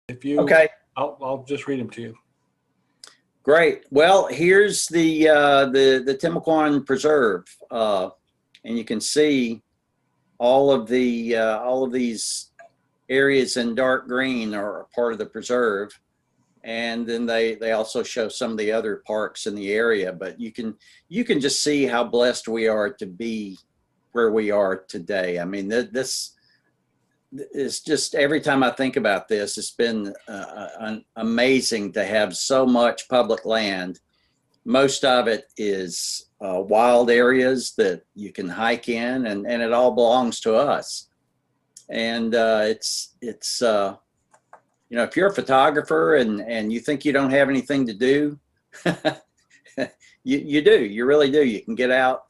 If you, Okay, I'll just read them to you. great. Well, here's the Timucuan Preserve, and you can see all of these areas in dark green are part of the preserve. And then they also show some of the other parks in the area, but you can just see how blessed we are to be where we are today. I mean, this is just, every time I think about this, it's been amazing to have so much public land. Most of it is wild areas that you can hike in, and it all belongs to us. And it's you know, if you're a photographer and you think you don't have anything to do, you do. You really do. You can get out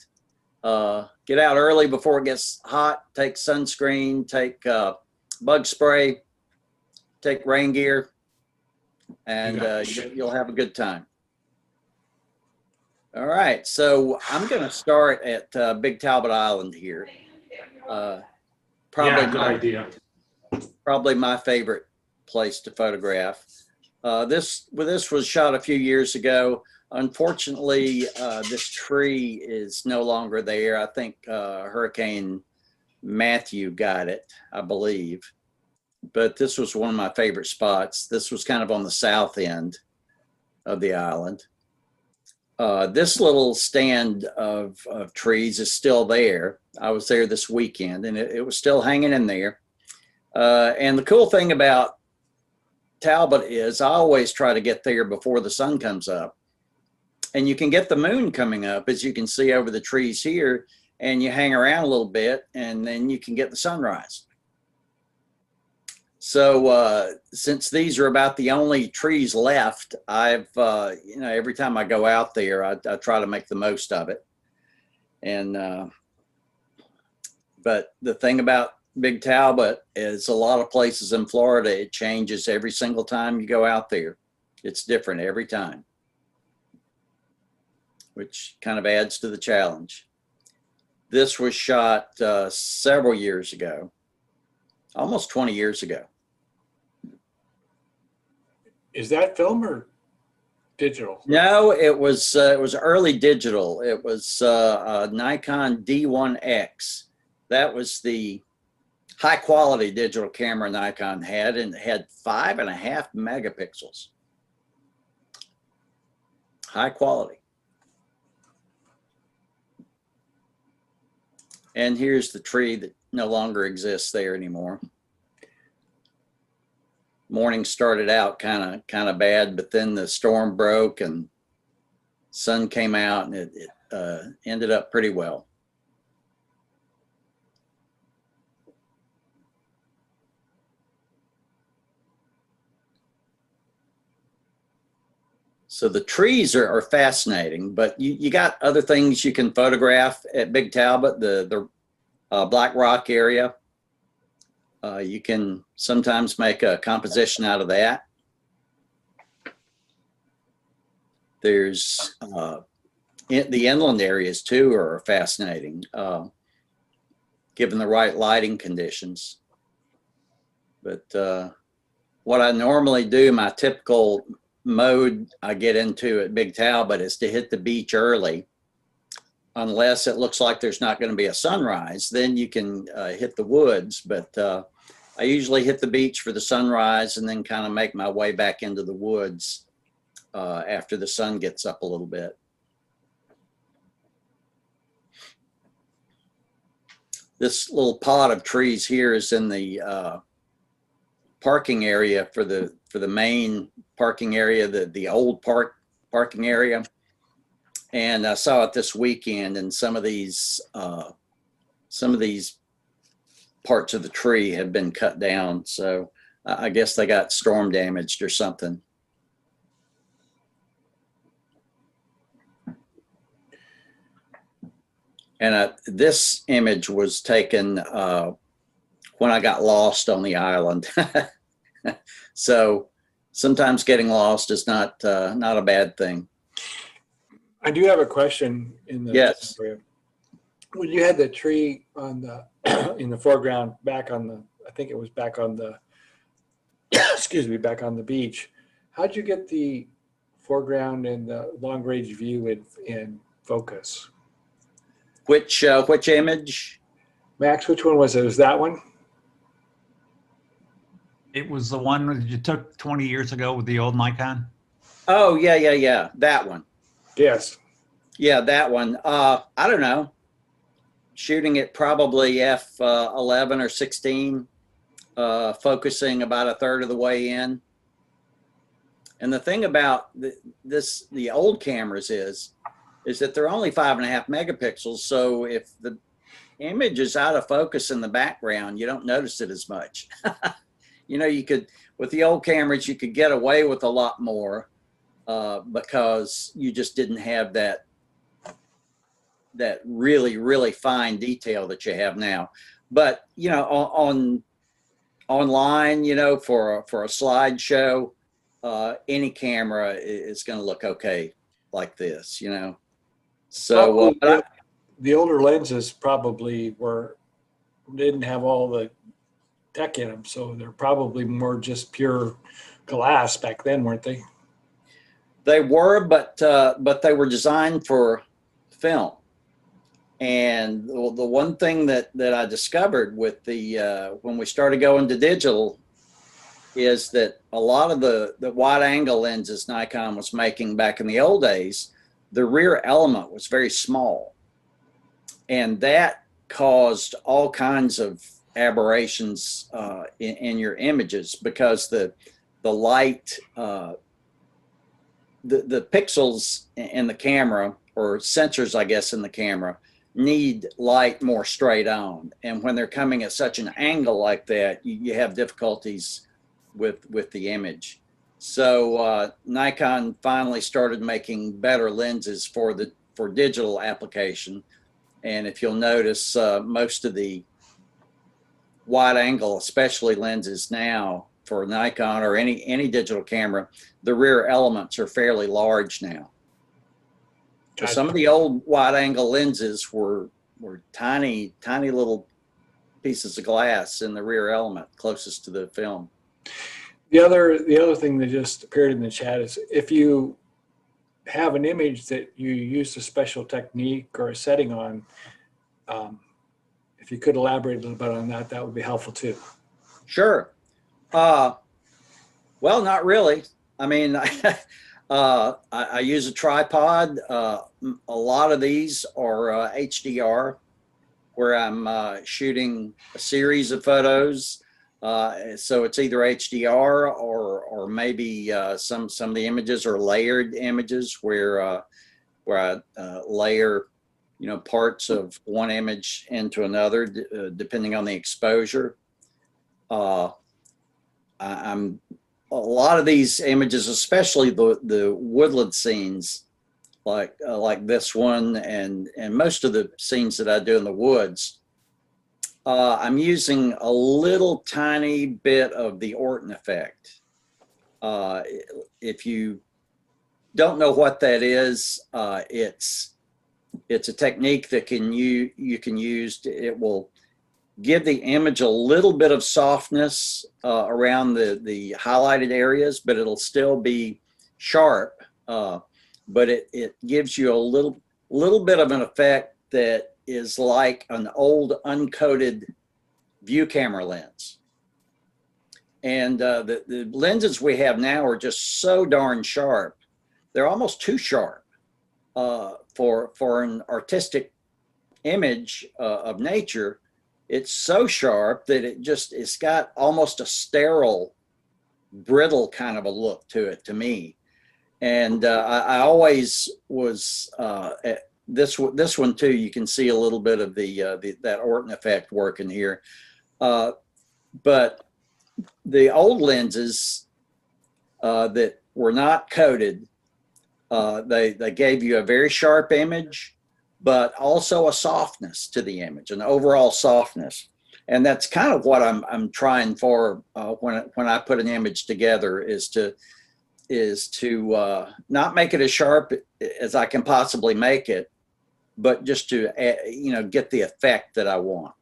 early before it gets hot. Take sunscreen. Take bug spray. Take rain gear, and you'll have a good time. All right. So I'm going to start at Big Talbot Island here. Yeah, good idea. Probably my favorite place to photograph. This was shot a few years ago. Unfortunately, this tree is no longer there. I think Hurricane Matthew got it, I believe. But this was one of my favorite spots. This was kind of on the south end of the island. This little stand of trees is still there. I was there this weekend, and it was still hanging in there. And the cool thing about Talbot is I always try to get there before the sun comes up, and you can get the moon coming up, as you can see over the trees here, and you hang around a little bit and then you can get the sunrise. So since these are about the only trees left, I've you know, every time I go out there, I try to make the most of it. And but the thing about Big Talbot is, a lot of places in Florida, it changes every single time you go out there. It's different every time, which kind of adds to the challenge. This was shot several years ago, almost 20 years ago. Is that film or digital? No, it was early digital. It was a Nikon D1X. That was the high quality digital camera Nikon had, and it had 5.5 megapixels. High quality. And here's the tree that no longer exists there anymore. Morning started out kind of bad, but then the storm broke and sun came out, and it ended up pretty well. So the trees are fascinating, but you got other things you can photograph at Big Talbot, the Black Rock area. You can sometimes make a composition out of that. There's the inland areas too are fascinating, given the right lighting conditions. But what I normally do, my typical mode I get into at Big Talbot, is to hit the beach early. Unless it looks like there's not going to be a sunrise, then you can hit the woods. But I usually hit the beach for the sunrise, and then kind of make my way back into the woods after the sun gets up a little bit. This little pod of trees here is in the parking area for the main parking area, the old parking area. And I saw it this weekend, and some of these parts of the tree have been cut down. So I guess they got storm damaged or something. And this image was taken when I got lost on the island. So sometimes getting lost is not a bad thing. I do have a question in the Yes. When you had the tree on the in the foreground, back on the, I think it was back on the excuse me, back on the beach. How'd you get the foreground and the long range view in focus? Which image? Max, which one was it? Was that one? It was the one that you took 20 years ago with the old Nikon. Oh, yeah. That one. Yes. Yeah, that one. I don't know. Shooting at probably f11 or 16, focusing about a third of the way in. And the thing about the old cameras is that they're only 5.5 megapixels. So if the image is out of focus in the background, you don't notice it as much. You know, you could, with the old cameras, you could get away with a lot more because you just didn't have that really fine detail that you have now. But, you know, online, you know, for a slideshow, any camera is going to look okay like this, you know. So the older lenses probably didn't have all the tech in them, so they're probably more just pure glass back then, weren't they? they were, but they were designed for film. And the one thing that I discovered with when we started going to digital is that a lot of the wide angle lenses Nikon was making back in the old days, the rear element was very small. And that caused all kinds of aberrations in your images because the light, the pixels in the camera, or sensors, I guess, in the camera, need light more straight on. And when they're coming at such an angle like that, you have difficulties with the image. So Nikon finally started making better lenses for digital application. And if you'll notice, most of the wide angle, especially lenses now for Nikon or any digital camera, the rear elements are fairly large now. Gotcha. Some of the old wide angle lenses were tiny little pieces of glass in the rear element closest to the film. The other thing that just appeared in the chat is if you have an image that you use a special technique or a setting on, if you could elaborate a little bit on that, that would be helpful too. Sure. Well, not really. I mean, I use a tripod. A lot of these are HDR, where I'm shooting a series of photos. So it's either HDR or maybe some of the images are layered images where I layer, you know, parts of one image into another depending on the exposure. I'm a lot of these images, especially the woodland scenes, like this one, and most of the scenes that I do in the woods, I'm using a little tiny bit of the Orton effect. If you don't know what that is, it's a technique that you can use. It will give the image a little bit of softness around the highlighted areas, but it'll still be sharp. But it gives you a little bit of an effect that is like an old uncoated view camera lens. And the lenses we have now are just so darn sharp. They're almost too sharp for an artistic image of nature. It's so sharp that it's got almost a sterile, brittle kind of a look to it to me. And I always was this one too. You can see a little bit of that Orton effect working here, but the old lenses that were not coated, they gave you a very sharp image, but also a softness to the image, an overall softness. And that's kind of what I'm trying for when I put an image together, is to not make it as sharp as I can possibly make it, but just to get the effect that I want.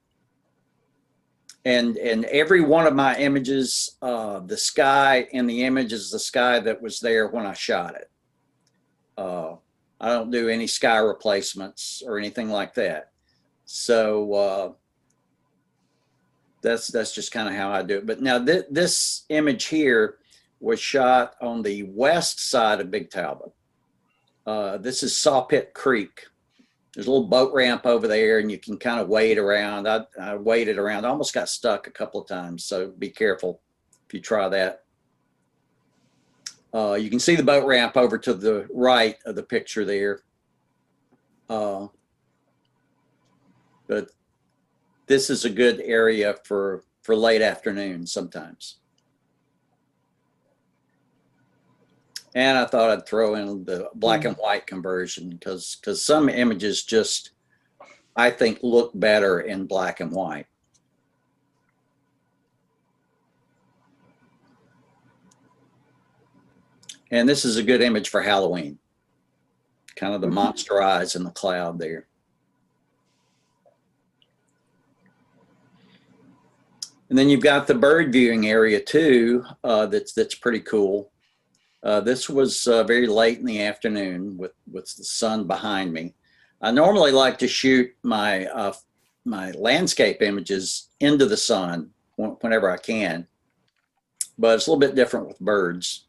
and every one of my images, the sky in the image is the sky that was there when I shot it. I don't do any sky replacements or anything like that. So that's just kind of how I do it. But now this image here was shot on the west side of Big Talbot. This is Sawpit Creek. There's a little boat ramp over there, and you can kind of wade around. I waded around. I almost got stuck a couple of times, so be careful if you try that. You can see the boat ramp over to the right of the picture there. But this is a good area for late afternoon sometimes. And I thought I'd throw in the black and white conversion because some images just, I think, look better in black and white. And this is a good image for Halloween. Kind of the monster eyes in the cloud there. And then you've got the bird viewing area too, that's pretty cool. This was very late in the afternoon with the sun behind me. I normally like to shoot my my landscape images into the sun whenever I can, but it's a little bit different with birds.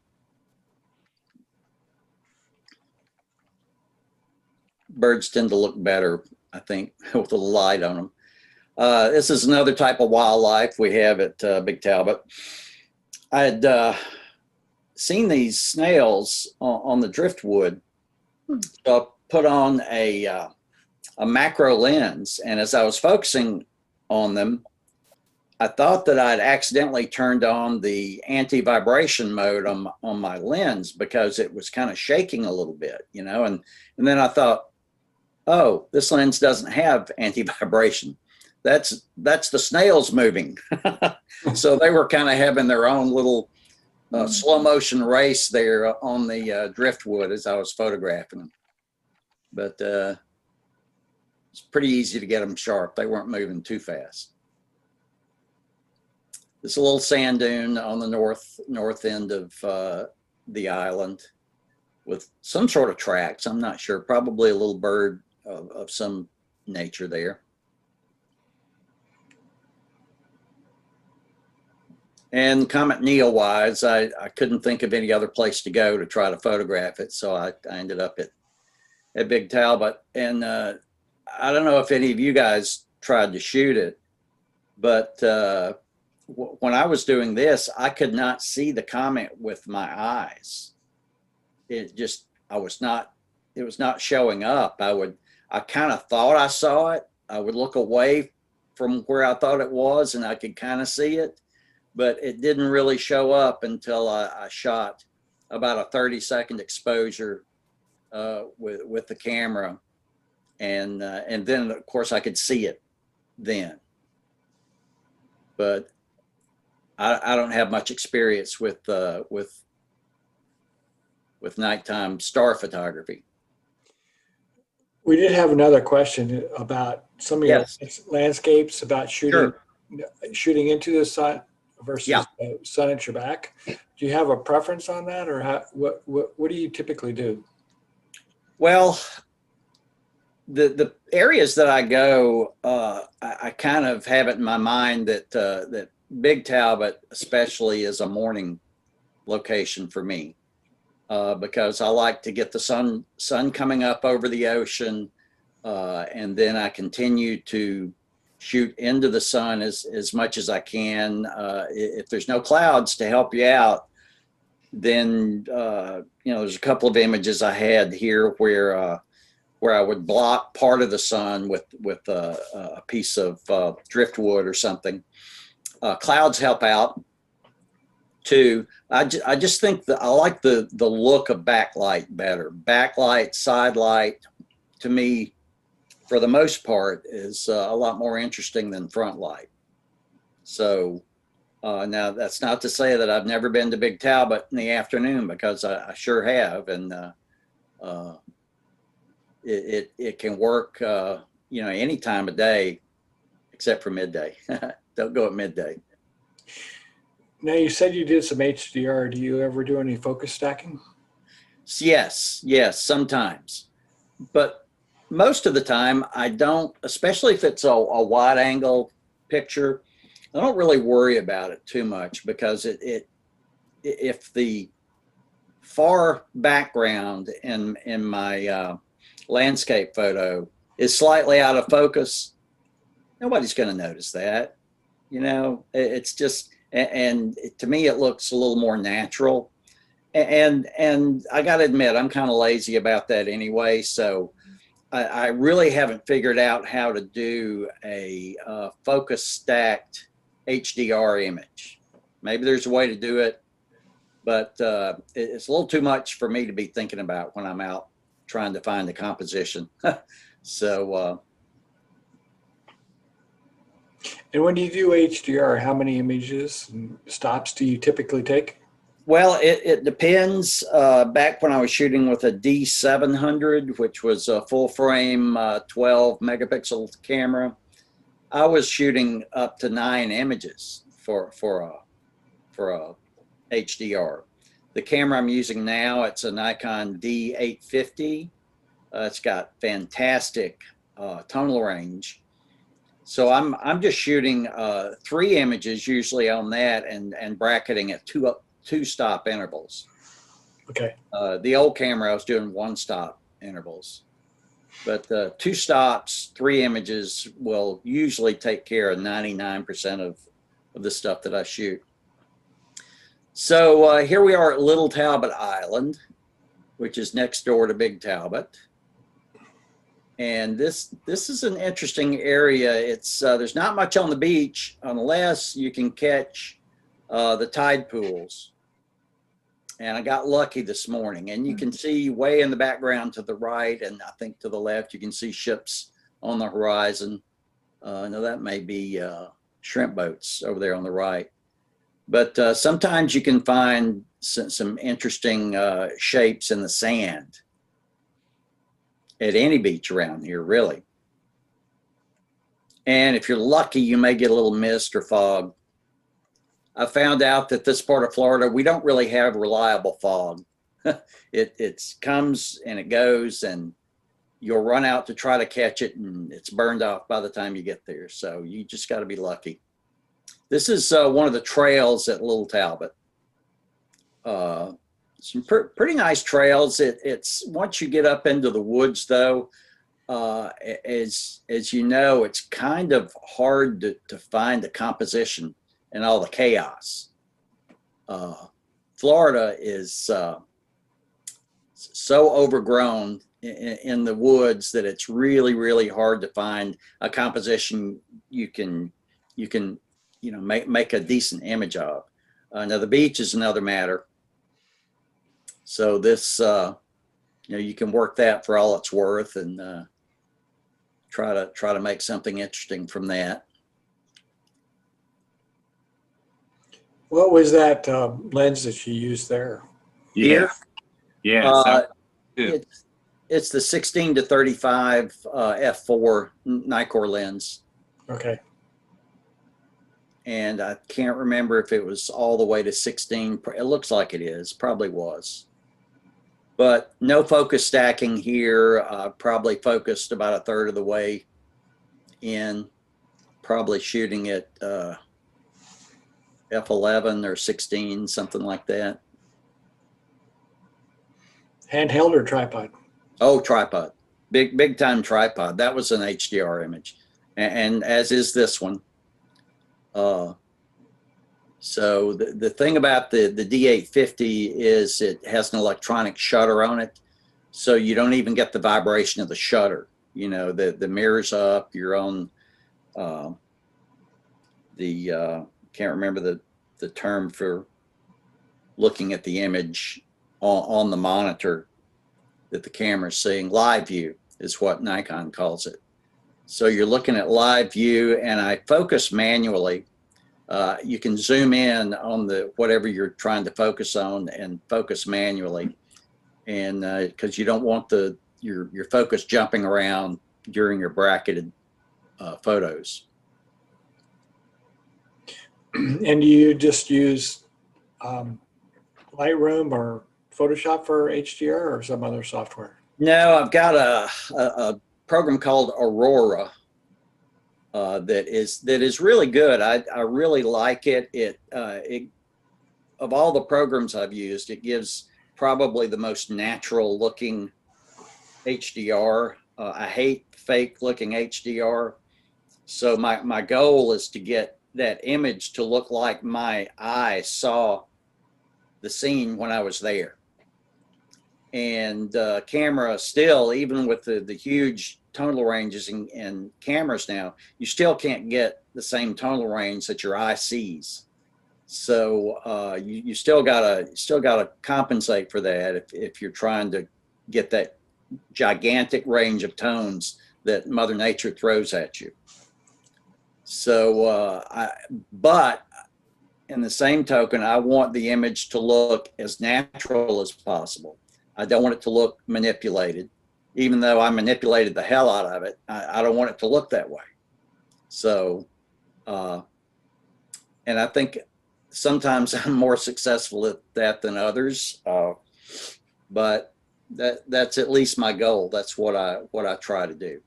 Birds tend to look better, I think, with a little light on them. This is another type of wildlife we have at Big Talbot. I had seen these snails on the driftwood. So I put on a macro lens, and as I was focusing on them, I thought that I'd accidentally turned on the anti-vibration mode on my lens because it was kind of shaking a little bit, you know, and then I thought, oh, this lens doesn't have anti-vibration. That's the snails moving. So they were kind of having their own little slow motion race there on the driftwood as I was photographing them. But it's pretty easy to get them sharp. They weren't moving too fast. It's a little sand dune on the north end of the island with some sort of tracks. I'm not sure, probably a little bird of some nature there. And Comet Neo wise, I couldn't think of any other place to go to try to photograph it. So I ended up at Big Talbot. And I don't know if any of you guys tried to shoot it, but when I was doing this, I could not see the comet with my eyes. It was not showing up. I kind of thought I saw it. I would look away from where I thought it was and I could kind of see it, but it didn't really show up until I shot about a 30-second exposure with the camera. And then of course I could see it then. But I don't have much experience with nighttime star photography. We did have another question about some of your landscapes, about shooting into the sun versus sun at your back. Do you have a preference on that, or what do you typically do? Well, the areas that I go, I kind of have it in my mind that Big Talbot especially is a morning location for me. Because I like to get the sun coming up over the ocean, and then I continue to shoot into the sun as much as I can. If there's no clouds to help you out, then there's a couple of images I had here where I would block part of the sun with a piece of driftwood or something. Clouds help out too. I just think that I like the look of backlight better. Backlight, side light, to me, for the most part, is a lot more interesting than front light. So now that's not to say that I've never been to Big Talbot in the afternoon, because I sure have, and it can work any time of day except for midday. Don't go at midday. Now you said you did some HDR. Do you ever do any focus stacking? Yes, sometimes. But most of the time I don't, especially if it's a wide angle picture. I don't really worry about it too much because if the far background in my landscape photo is slightly out of focus, nobody's going to notice that. You know, it's just, and to me, it looks a little more natural. And I got to admit, I'm kind of lazy about that anyway. So I really haven't figured out how to do a focus stacked HDR image. Maybe there's a way to do it, but it's a little too much for me to be thinking about when I'm out trying to find the composition. So. And when you do HDR, how many images and stops do you typically take? Well, it depends. Back when I was shooting with a D700, which was a full frame 12 megapixel camera, I was shooting up to 9 images for a HDR. The camera I'm using now, it's a Nikon D850. It's got fantastic tonal range. So I'm just shooting 3 images usually on that and bracketing at two stop intervals. Okay. The old camera I was doing 1 stop intervals, but 2 stops, 3 images will usually take care of 99% of the stuff that I shoot. So here we are at Little Talbot Island, which is next door to Big Talbot. And this is an interesting area. It's there's not much on the beach unless you can catch the tide pools. And I got lucky this morning. And you can see way in the background to the right, and I think to the left, you can see ships on the horizon. Now that may be shrimp boats over there on the right. But sometimes you can find some interesting shapes in the sand at any beach around here, really. And if you're lucky, you may get a little mist or fog. I found out that this part of Florida, we don't really have reliable fog. It comes and it goes, and you'll run out to try to catch it, and it's burned off by the time you get there. So you just got to be lucky. This is one of the trails at Little Talbot. Some pretty nice trails. It's once you get up into the woods, though, as you know, it's kind of hard to find the composition and all the chaos. Florida is so overgrown in the woods that it's really, really hard to find a composition you can make a decent image of. Now the beach is another matter. So this, you can work that for all it's worth and try to make something interesting from that. What was that lens that you used there? Here, Yeah. it's the 16 to 35 f4 Nikkor lens. Okay. And I can't remember if it was all the way to 16. It looks like it is, probably was. But no focus stacking here. Probably focused about 1/3 of the way in. Probably shooting at f11 or 16, something like that. Handheld or tripod? Oh, tripod. Big time tripod. That was an HDR image. And as is this one. So the thing about the D850 is it has an electronic shutter on it. So you don't even get the vibration of the shutter. You know, the mirror's up, you're on can't remember the term for looking at the image on the monitor that the camera's seeing. Live view is what Nikon calls it. So you're looking at live view, and I focus manually. You can zoom in on whatever you're trying to focus on and focus manually, and because you don't want your focus jumping around during your bracketed photos. And you just use Lightroom or Photoshop for HDR or some other software? No, I've got a program called Aurora that is really good. I really like it. It of all the programs I've used, it gives probably the most natural looking HDR. I hate fake looking HDR. So my goal is to get that image to look like my eye saw the scene when I was there. And camera still, even with the huge tonal ranges in cameras now, you still can't get the same tonal range that your eye sees. So you still gotta compensate for that if you're trying to get that gigantic range of tones that Mother Nature throws at you. So, but in the same token, I want the image to look as natural as possible. I don't want it to look manipulated, even though I manipulated the hell out of it. I don't want it to look that way. So, and I think sometimes I'm more successful at that than others, but that's at least my goal. That's what I try to do.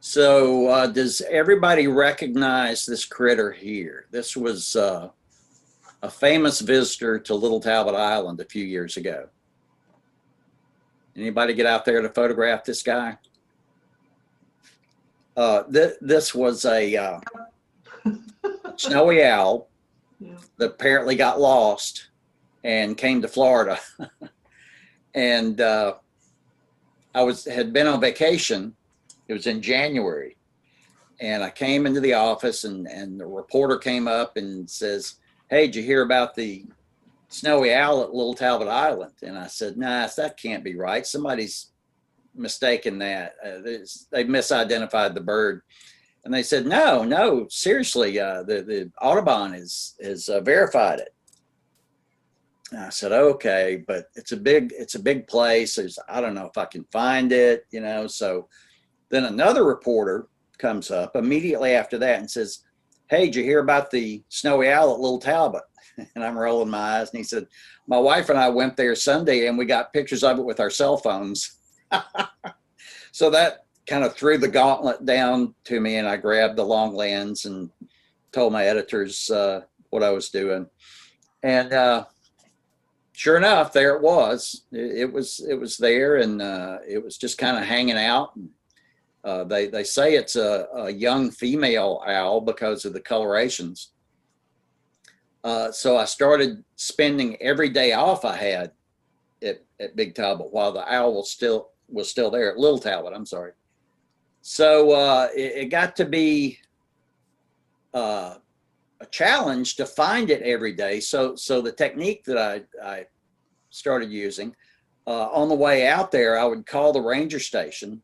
So does everybody recognize this critter here? This was a famous visitor to Little Talbot Island a few years ago. Anybody get out there to photograph this guy? This was a snowy owl that apparently got lost and came to Florida. And I had been on vacation. It was in January, and I came into the office, and the reporter came up and says, "Hey, did you hear about the snowy owl at Little Talbot Island?" And I said, "Nah, that can't be right. Somebody's mistaken that. They misidentified the bird." And they said, "No, seriously, the Audubon is verified it." And I said, "Okay, but it's a big place. I don't know if I can find it, you know." So then another reporter comes up immediately after that and says, "Hey, did you hear about the snowy owl at Little Talbot?" And I'm rolling my eyes, and he said, "My wife and I went there Sunday, and we got pictures of it with our cell phones." So that kind of threw the gauntlet down to me, and I grabbed the long lens and told my editors what I was doing. And sure enough, there it was. It was there, and it was just kind of hanging out. They say it's a young female owl because of the colorations. So I started spending every day off I had at Big Talbot while the owl was still there at Little Talbot. I'm sorry. So it got to be a challenge to find it every day. So the technique that I started using on the way out there, I would call the ranger station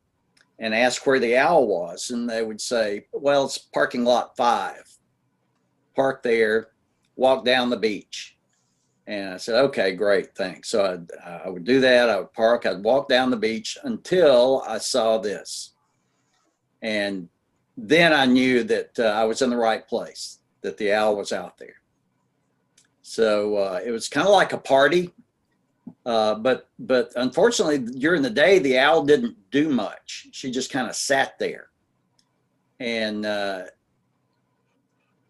and ask where the owl was, and they would say, "Well, it's parking lot 5. Park there, walk down the beach." And I said, "Okay, great, thanks." So I would do that. I would park. I'd walk down the beach until I saw this, and then I knew that I was in the right place, that the owl was out there. So it was kind of like a party. But unfortunately, during the day, the owl didn't do much. She just kind of sat there. And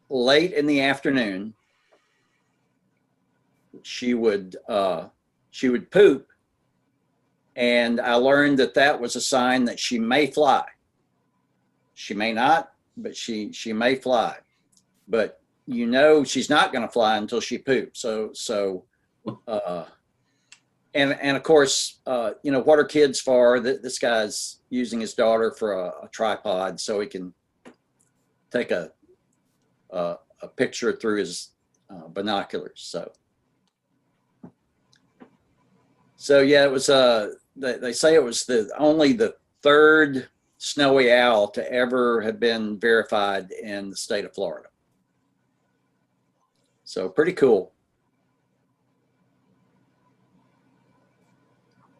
late in the afternoon, she would poop, and I learned that was a sign that she may fly. She may not, but she may fly. But you know she's not going to fly until she poops. So. And of course, you know, what are kids for? This guy's using his daughter for a tripod so he can take a picture through his binoculars. So yeah, it was. They say it was only the 3rd snowy owl to ever have been verified in the state of Florida. So pretty cool.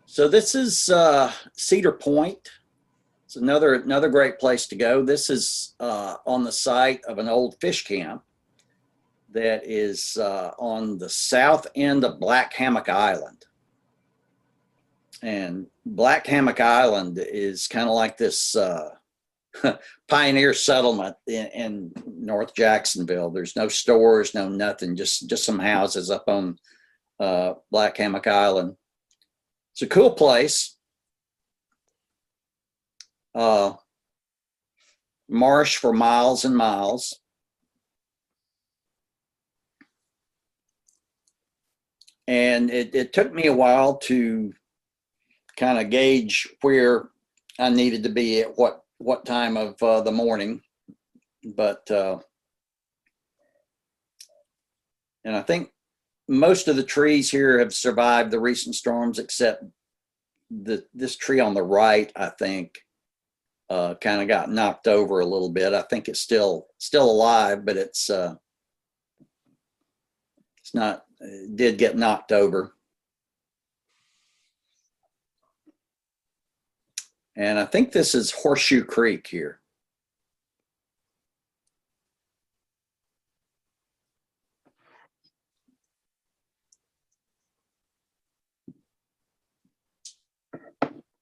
So this is Cedar Point, It's another great place to go. This is on the site of an old fish camp that is on the south end of Black Hammock Island. And Black Hammock Island is kind of like this pioneer settlement in North Jacksonville. There's no stores, no nothing, just some houses up on Black Hammock Island. It's a cool place. Marsh for miles and miles. And it took me a while to kind of gauge where I needed to be at what time of the morning. But, and I think most of the trees here have survived the recent storms, except this tree on the right, I think, kind of got knocked over a little bit. I think it's still alive, but it's not, it did get knocked over. And I think this is Horseshoe Creek here.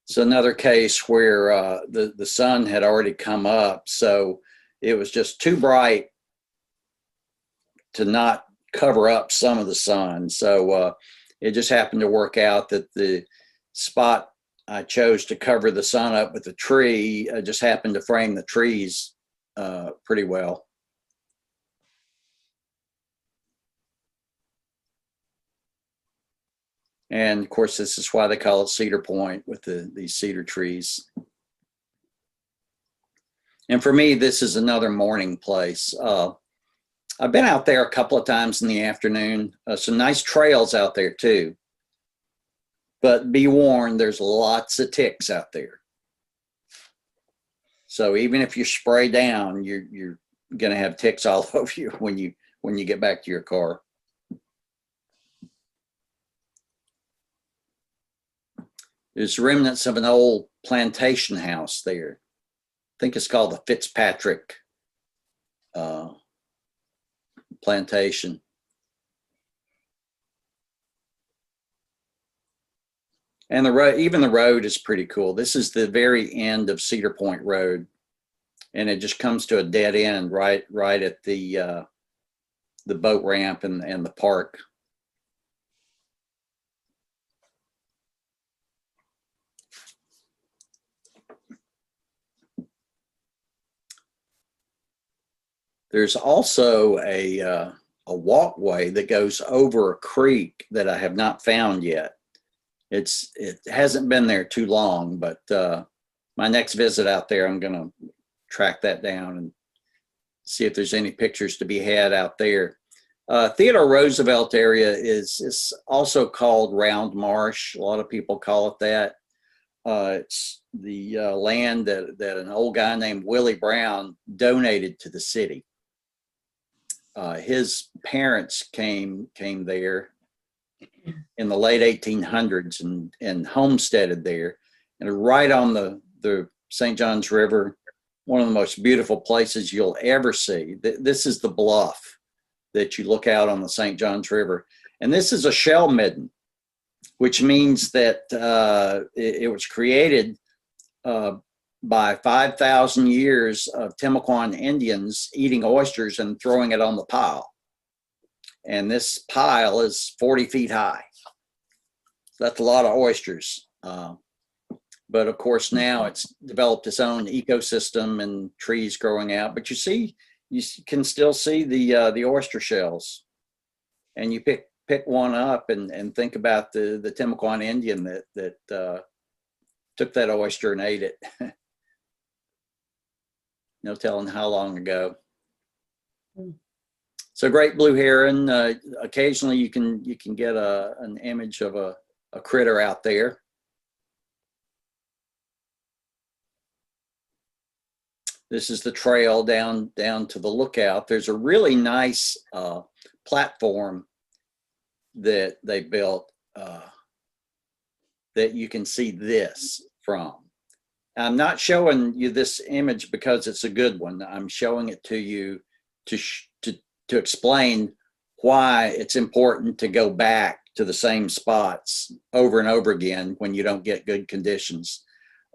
It's another case where the sun had already come up, so it was just too bright to not cover up some of the sun. So it just happened to work out that the spot I chose to cover the sun up with the tree just happened to frame the trees pretty well. And of course, this is why they call it Cedar Point, with these cedar trees. And for me, this is another morning place. I've been out there a couple of times in the afternoon. Some nice trails out there too. But be warned, there's lots of ticks out there. So even if you spray down, you're going to have ticks all over you when you get back to your car. There's remnants of an old plantation house there. I think it's called the Fitzpatrick plantation. And the road, even the road is pretty cool. This is the very end of Cedar Point Road, and it just comes to a dead end right at the boat ramp and the park. There's also a walkway that goes over a creek that I have not found yet. It hasn't been there too long, but my next visit out there, I'm going to track that down and see if there's any pictures to be had out there. Theodore Roosevelt area is also called Round Marsh. A lot of people call it that. It's the land that an old guy named Willie Brown donated to the city. His parents came there in the late 1800s and homesteaded there, and right on the St. Johns River, one of the most beautiful places you'll ever see. This is the bluff that you look out on the St. Johns River, and this is a shell midden, which means that it was created by 5,000 years of Timucuan Indians eating oysters and throwing it on the pile. And this pile is 40 feet high. That's a lot of oysters. But of course, now it's developed its own ecosystem and trees growing out. But you can still see the oyster shells. And you pick one up and think about the Timucuan Indian that took that oyster and ate it. No telling how long ago. So great blue heron. Occasionally you can get an image of a critter out there. This is the trail down to the lookout. There's a really nice platform that they built that you can see this from. I'm not showing you this image because it's a good one. I'm showing it to you to explain why it's important to go back to the same spots over and over again when you don't get good conditions.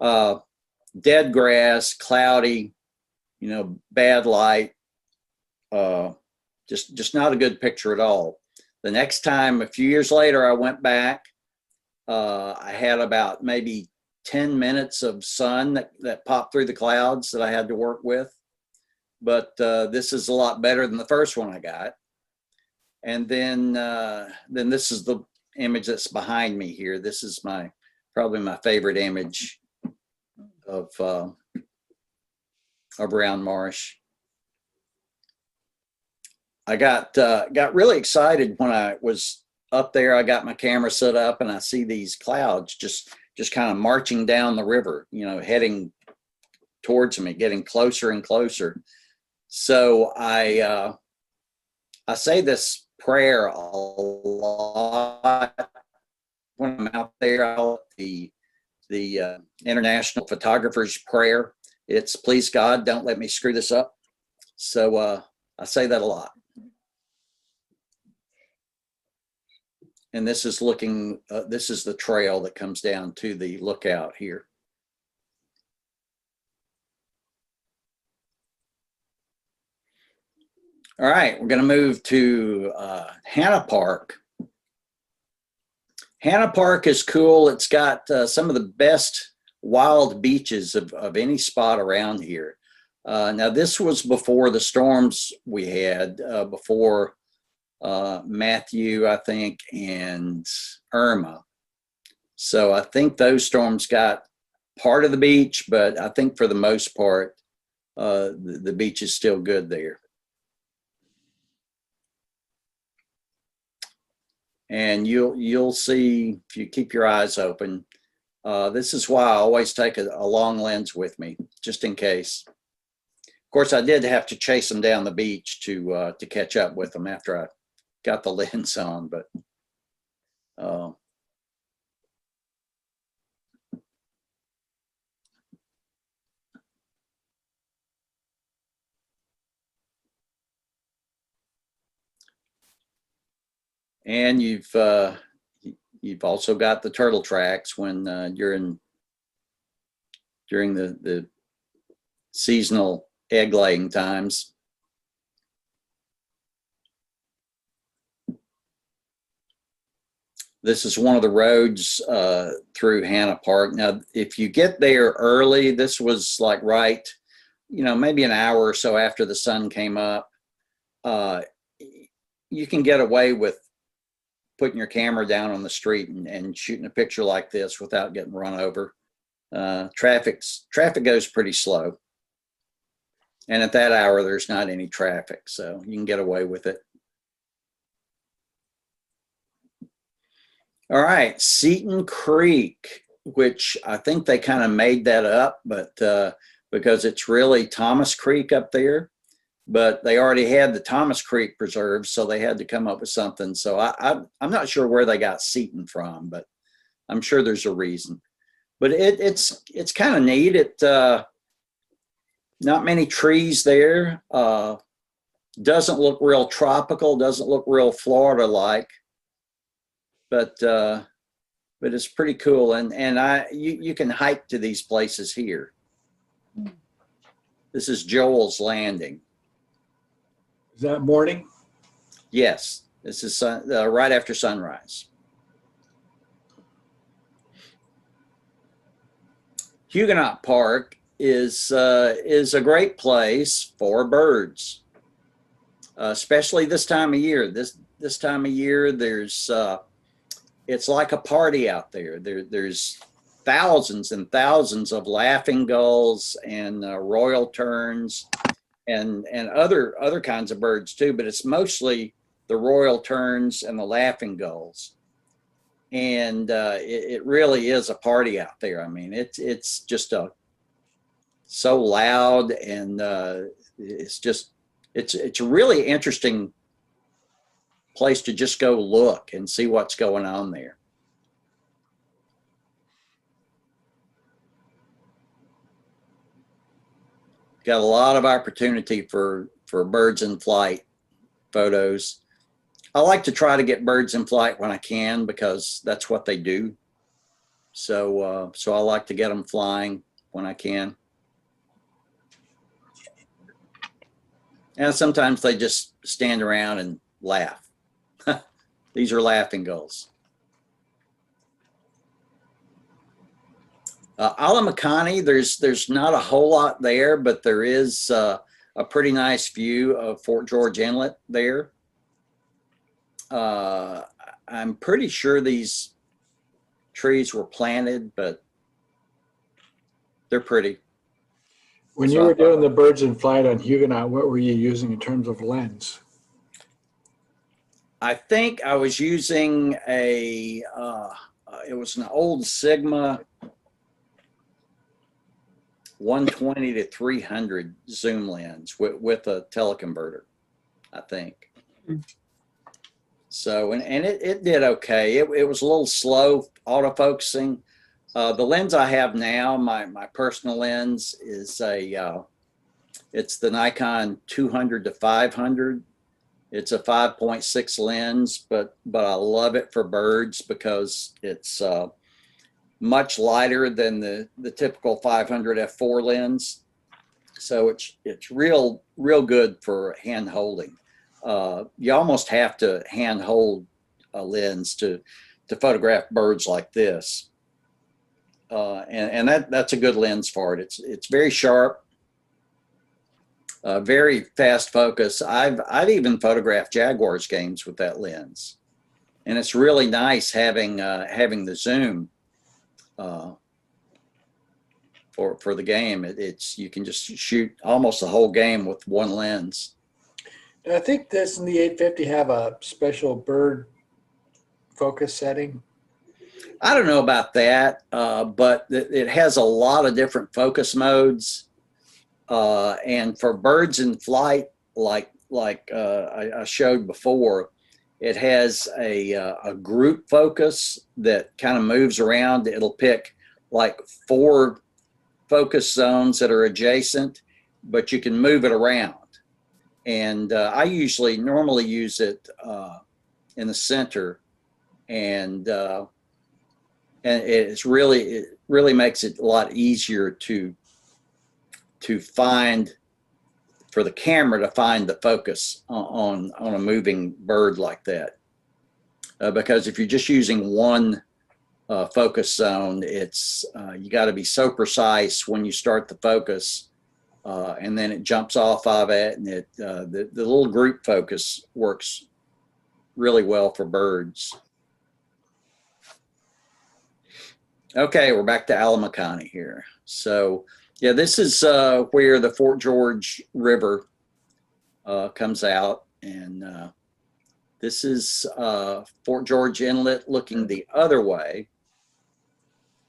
Dead grass, cloudy, bad light, just not a good picture at all. The next time, a few years later, I went back. I had about maybe 10 minutes of sun that popped through the clouds that I had to work with. But this is a lot better than the first one I got. And then this is the image that's behind me here. This is probably my favorite image of Round Marsh. I got really excited when I was up there. I got my camera set up and I see these clouds just kind of marching down the river, heading towards me, getting closer and closer. So I say this prayer a lot when I'm out there. The International Photographer's Prayer. It's, please God, don't let me screw this up. So I say that a lot. And this is this is the trail that comes down to the lookout here. All right, we're going to move to Hanna Park. Hanna Park is cool. It's got some of the best wild beaches of any spot around here. Now, this was before the storms we had, before Matthew, I think, and Irma. So I think those storms got part of the beach, but I think for the most part, the beach is still good there. And you'll see, if you keep your eyes open, this is why I always take a long lens with me, just in case. Of course, I did have to chase them down the beach to catch up with them after I got the lens on, but and you've also got the turtle tracks when during the seasonal egg laying times. This is one of the roads through Hanna Park. Now, if you get there early, this was like right, maybe an hour or so after the sun came up, you can get away with putting your camera down on the street and shooting a picture like this without getting run over. Traffic goes pretty slow. And at that hour, there's not any traffic, so you can get away with it. All right, Seton Creek, which I think they kind of made that up, but because it's really Thomas Creek up there, but they already had the Thomas Creek Preserve, so they had to come up with something. So I'm not sure where they got Seton from, but I'm sure there's a reason. But it's kind of neat. Not many trees there. Doesn't look real tropical. Doesn't look real Florida-like. But it's pretty cool. And you can hike to these places here. This is Joel's Landing. Is that morning? Yes, this is right after sunrise. Huguenot Park is a great place for birds, especially this time of year. This time of year, there's it's like a party out there. There's thousands and thousands of laughing gulls and royal terns and other kinds of birds too, but it's mostly the royal terns and the laughing gulls. And it really is a party out there. I mean, it's just so loud, and it's a really interesting place to just go look and see what's going on there. got a lot of opportunity for birds in flight photos. I like to try to get birds in flight when I can because that's what they do. So I like to get them flying when I can. And sometimes they just stand around and laugh. These are laughing gulls. Alamacani, there's not a whole lot there, but there is a pretty nice view of Fort George Inlet there. I'm pretty sure these trees were planted, but they're pretty. When you were doing the birds in flight on Huguenot, what were you using in terms of lens? I think I was using it was an old Sigma 120 to 300 zoom lens with a teleconverter, I think. So, and it did okay. It was a little slow autofocusing. The lens I have now, my personal lens, is it's the Nikon 200 to 500. It's a 5.6 lens, but I love it for birds because it's much lighter than the typical 500 f4 lens. So it's real good for hand holding. You almost have to hand hold a lens to photograph birds like this. And that's a good lens for it. It's very sharp, very fast focus. I've even photographed Jaguars games with that lens, and it's really nice having the zoom for the game. You can just shoot almost the whole game with one lens. And I think doesn't the 850 have a special bird focus setting? I don't know about that, but it has a lot of different focus modes. And for birds in flight, like I showed before, it has a group focus that kind of moves around. It'll pick like 4 focus zones that are adjacent, but you can move it around. And I normally use it in the center, and it really makes it a lot easier to find, for the camera to find the focus on a moving bird like that. Because if you're just using one focus zone, you got to be so precise when you start the focus, and then it jumps off of it, and the little group focus works really well for birds. Okay, we're back to Alamacani here. So yeah, this is where the Fort George River comes out, and this is Fort George Inlet looking the other way.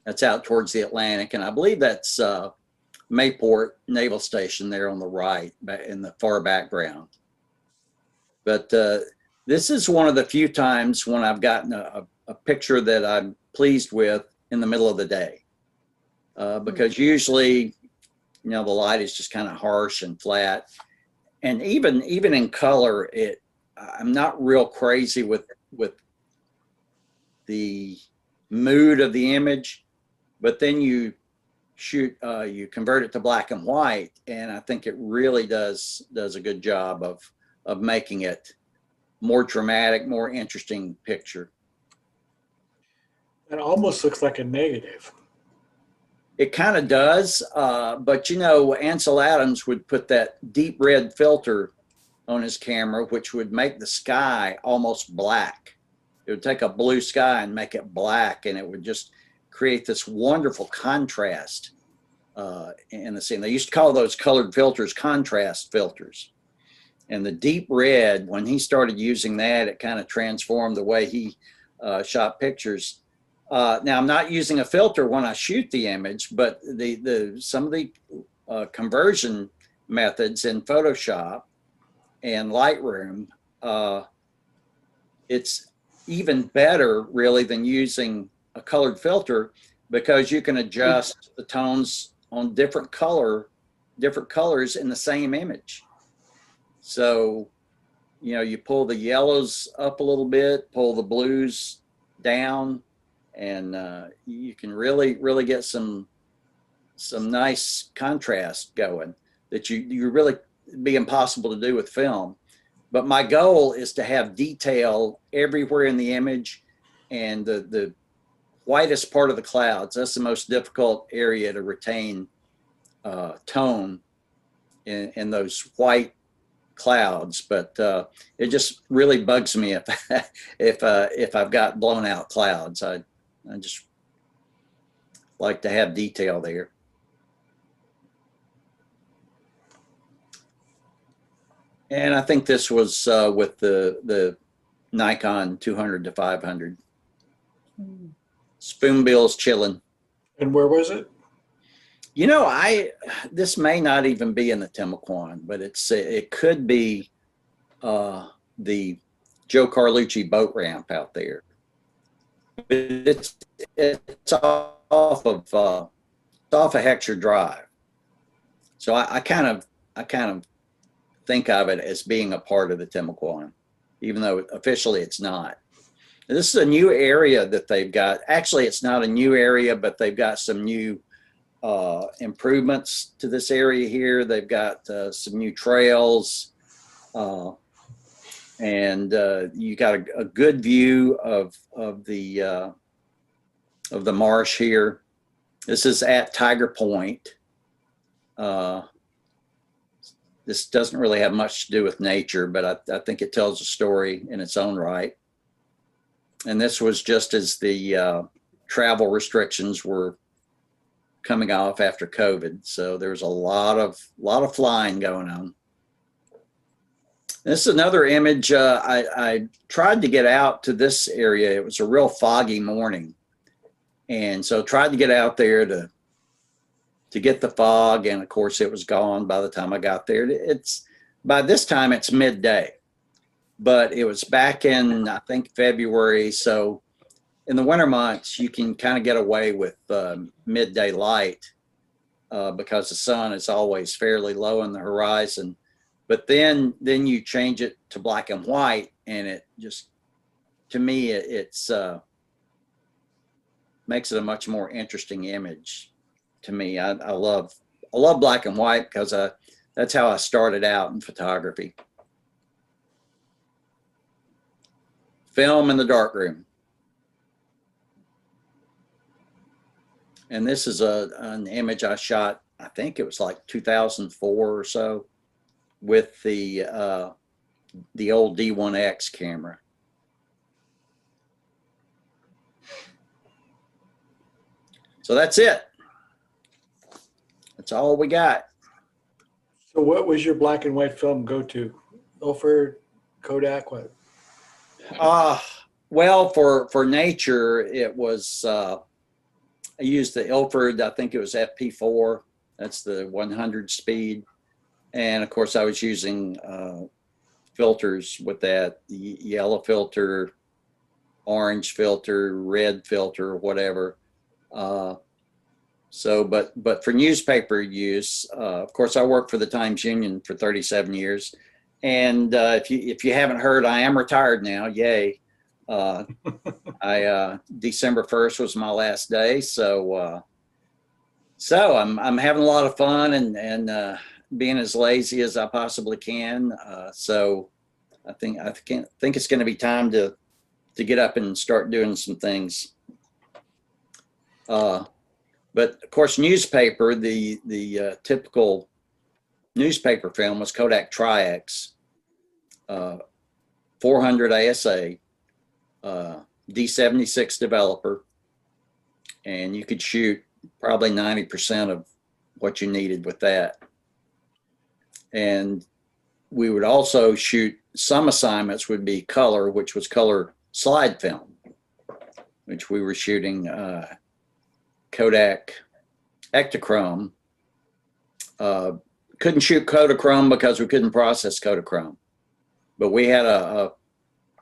That's out towards the Atlantic, and I believe that's Mayport Naval Station there on the right in the far background. But this is one of the few times when I've gotten a picture that I'm pleased with in the middle of the day, because usually, the light is just kind of harsh and flat, and even in color, I'm not real crazy with the mood of the image, but then you convert it to black and white, and I think it really does a good job of making it more dramatic, more interesting picture. It almost looks like a negative. It kind of does, but Ansel Adams would put that deep red filter on his camera, which would make the sky almost black. It would take a blue sky and make it black, and it would just create this wonderful contrast in the scene. They used to call those colored filters contrast filters. And the deep red, when he started using that, it kind of transformed the way he shot pictures. Now, I'm not using a filter when I shoot the image, but some of the conversion methods in Photoshop and Lightroom, it's even better, really, than using a colored filter, because you can adjust the tones on different color different colors in the same image. So, you know, you pull the yellows up a little bit, pull the blues down, and you can really get some nice contrast going that you really be impossible to do with film. But my goal is to have detail everywhere in the image, and the whitest part of the clouds, that's the most difficult area to retain tone in those white clouds. But it just really bugs me if I've got blown out clouds. I just like to have detail there. And I think this was with the Nikon 200 to 500. Spoonbill's chilling. And where was it? You know, this may not even be in the Timucuan, but it could be the Joe Carlucci boat ramp out there. But it's off of Hector Drive. So I kind of think of it as being a part of the Timucuan, even though officially it's not. This is a new area that they've got. Actually, it's not a new area, but they've got some new improvements to this area here. They've got some new trails, and you got a good view of the marsh here. This is at Tiger Point. This doesn't really have much to do with nature, but I think it tells a story in its own right. And this was just as the travel restrictions were coming off after COVID. So there's a lot of flying going on. This is another image. I tried to get out to this area. It was a real foggy morning. And so tried to get out there to get the fog. And of course it was gone by the time I got there. By this time it's midday, but it was back in, I think, February. So in the winter months, you can kind of get away with midday light because the sun is always fairly low on the horizon. But then you change it to black and white, and it just, to me, it's makes it a much more interesting image to me. I love black and white because that's how I started out in photography. Film in the darkroom. And this is an image I shot, I think it was like 2004 or so, with the old D1X camera. So that's it. That's all we got. So what was your black and white film go-to? Ilford, Kodak, what? Well, for nature, it was, I used the Ilford, I think it was FP4. That's the 100 speed. And of course I was using filters with that, the yellow filter, orange filter, red filter, whatever. So, but for newspaper use, of course, I worked for the Times-Union for 37 years. And if you haven't heard, I am retired now. Yay. December 1st was my last day. So I'm having a lot of fun and being as lazy as I possibly can. So I think it's going to be time to get up and start doing some things. But of course, newspaper, the typical newspaper film was Kodak Tri-X, 400 ASA, D76 developer, and you could shoot probably 90% of what you needed with that. And we would also shoot, some assignments would be color, which was color slide film, which we were shooting Kodak Ektachrome. Couldn't shoot Kodachrome because we couldn't process Kodachrome, but we had a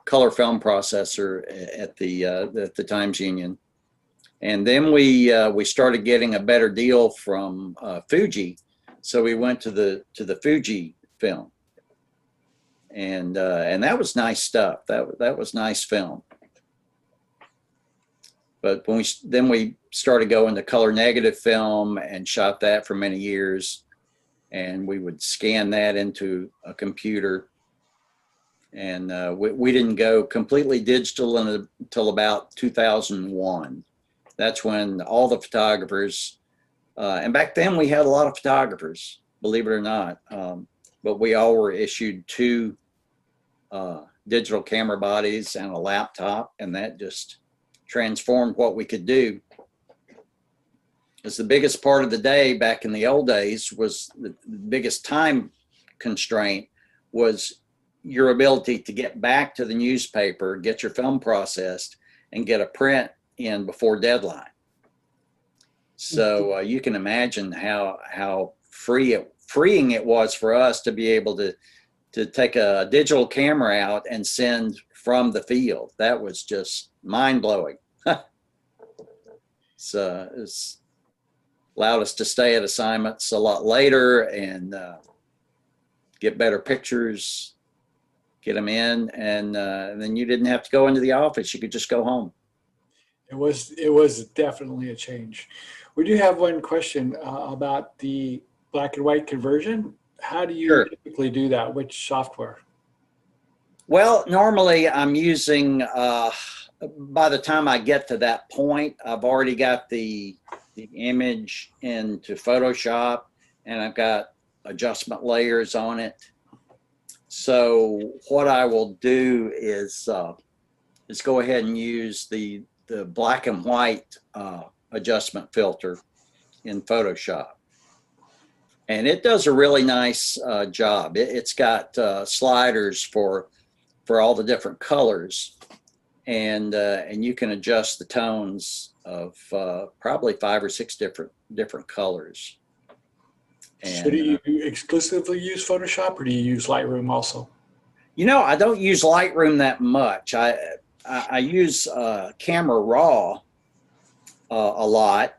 color film processor at the Times-Union. And then we started getting a better deal from Fuji So we went to the Fuji film, and that was nice stuff. That was nice film. But when we started going to color negative film and shot that for many years, and we would scan that into a computer. And we didn't go completely digital until about 2001. That's when all the photographers, and back then we had a lot of photographers, believe it or not, but we all were issued 2 digital camera bodies and a laptop, and that just transformed what we could do. Because the biggest part of the day back in the old days was the biggest time constraint was your ability to get back to the newspaper, get your film processed, and get a print in before deadline. So you can imagine how freeing it was for us to be able to take a digital camera out and send from the field. That was just mind-blowing. So it's allowed us to stay at assignments a lot later and get better pictures, get them in, and then you didn't have to go into the office. You could just go home. It was definitely a change. We do have one question about the black and white conversion. How do you typically do that? Which software? Well, normally I'm using, by the time I get to that point, I've already got the image into Photoshop, and I've got adjustment layers on it. So what I will do is go ahead and use the black and white adjustment filter in Photoshop. And it does a really nice job. It's got sliders for all the different colors, and you can adjust the tones of probably 5 or 6 different colors. And, so do you exclusively use Photoshop, or do you use Lightroom also? You know, I don't use Lightroom that much. I use Camera Raw a lot,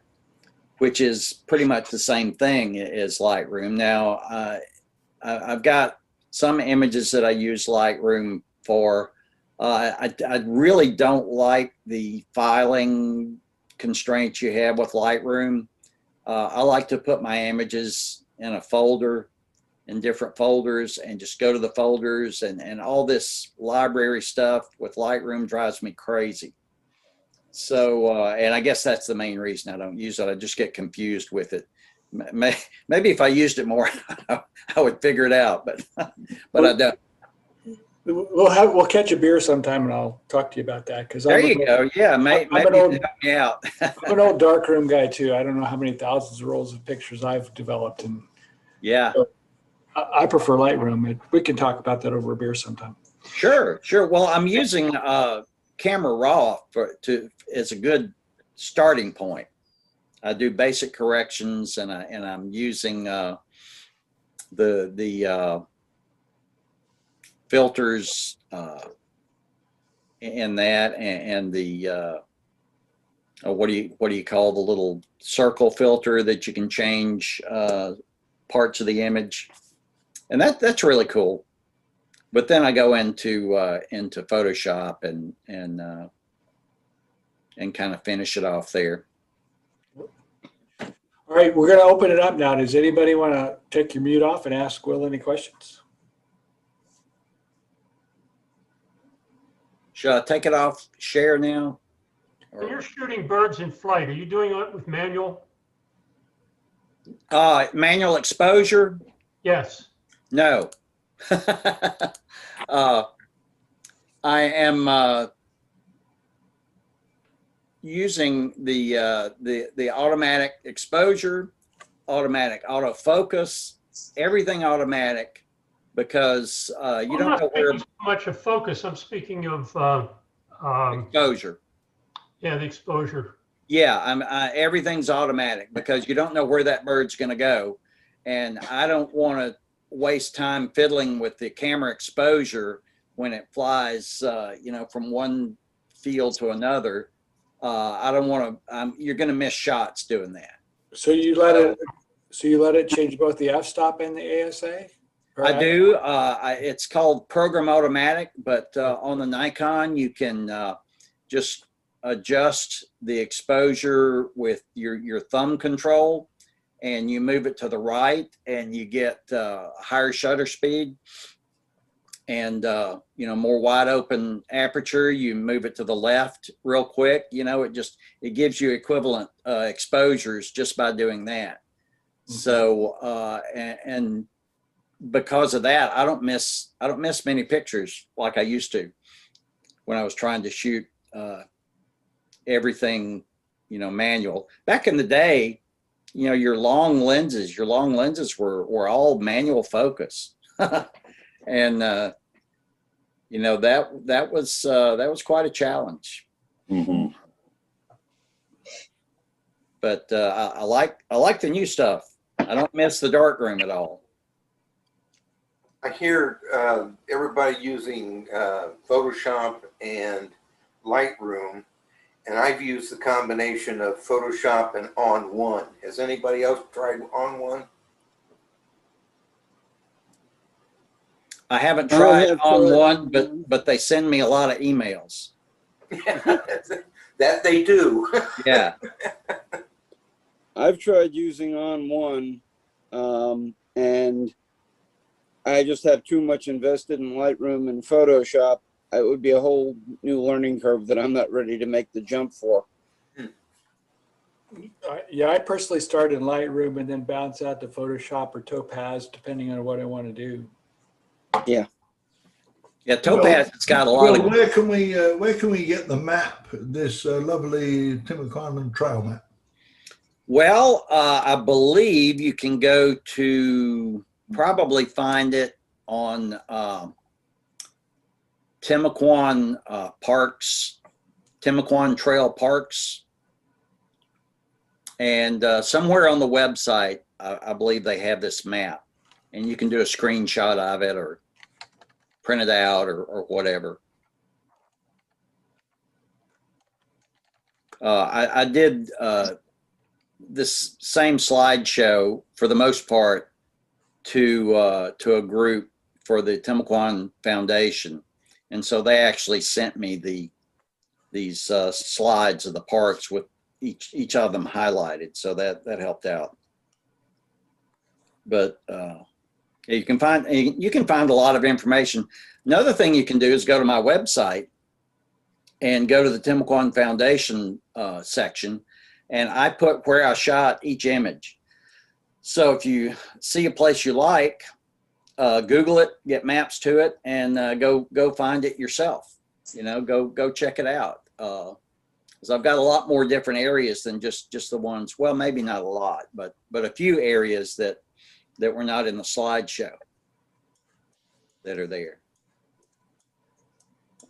which is pretty much the same thing as Lightroom. Now, I've got some images that I use Lightroom for. I really don't like the filing constraints you have with Lightroom. I like to put my images in a folder, in different folders, and just go to the folders, and all this library stuff with Lightroom drives me crazy. So, and I guess that's the main reason I don't use it. I just get confused with it. Maybe if I used it more, I would figure it out, but I don't. We'll catch a beer sometime, and I'll talk to you about that. Because there you go. Yeah, maybe help me out. I'm an old darkroom guy too. I don't know how many thousands of rolls of pictures I've developed, and yeah, so I prefer Lightroom. We can talk about that over a beer sometime. Sure. Well, I'm using Camera Raw as a good starting point. I do basic corrections, and I'm using the filters in that, and the what do you call the little circle filter that you can change parts of the image, and that's really cool. But then I go into Photoshop and kind of finish it off there. All right, we're going to open it up now. Does anybody want to take your mute off and ask Will any questions? Should I take it off share now? When you're shooting birds in flight, are you doing it with manual? Manual exposure? Yes. No. I am using the automatic exposure, automatic autofocus, everything automatic, because you don't know where. I'm not speaking so much of focus. I'm speaking of exposure. Yeah, the exposure. Yeah, everything's automatic because you don't know where that bird's going to go, and I don't want to waste time fiddling with the camera exposure when it flies, from one field to another. I don't want to. You're going to miss shots doing that. So you let it. So you let it change both the f-stop and the ASA? Or I do. It's called Program Automatic, but on the Nikon, you can just adjust the exposure with your thumb control, and you move it to the right, and you get higher shutter speed and more wide open aperture. You move it to the left real quick. It gives you equivalent exposures just by doing that. Mm-hmm. So and because of that, I don't miss many pictures like I used to when I was trying to shoot everything manual. Back in the day, your long lenses were all manual focus. And that was quite a challenge. Mm-hmm. But I like the new stuff. I don't miss the darkroom at all. I hear everybody using Photoshop and Lightroom, and I've used the combination of Photoshop and On1. Has anybody else tried On1? I haven't tried On1, but they send me a lot of emails. That they do. Yeah. I've tried using On1, and I just have too much invested in Lightroom and Photoshop. It would be a whole new learning curve that I'm not ready to make the jump for. Yeah, I personally start in Lightroom and then bounce out to Photoshop or Topaz, depending on what I want to do. Yeah. Yeah, Topaz, it's got a lot of. Where can we get the map? This lovely Timucuan trail map. Well, I believe you can go to probably find it on Timucuan Parks, Timucuan Trail Parks, and somewhere on the website, I believe they have this map, and you can do a screenshot of it or print it out or whatever. I did this same slideshow for the most part to a group for the Timucuan Foundation, and so they actually sent me these slides of the parks with each of them highlighted, so that helped out. But you can find a lot of information. Another thing you can do is go to my website and go to the Timucuan Foundation section, and I put where I shot each image. So if you see a place you like, Google it, get maps to it, and go find it yourself. Go check it out. Because I've got a lot more different areas than just the ones. Well, maybe not a lot, but a few areas that were not in the slideshow that are there.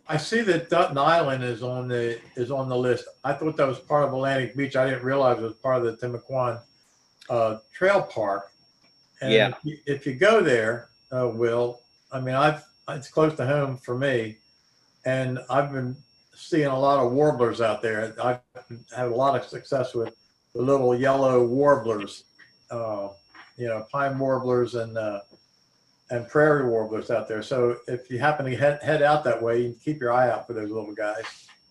I see that Dutton Island is on the list. I thought that was part of Atlantic Beach. I didn't realize it was part of the Timucuan Trail Park. And yeah, if you go there, Will, I mean, it's close to home for me, and I've been seeing a lot of warblers out there. I've had a lot of success with the little yellow warblers, pine warblers and prairie warblers out there. So if you happen to head out that way, you can keep your eye out for those little guys.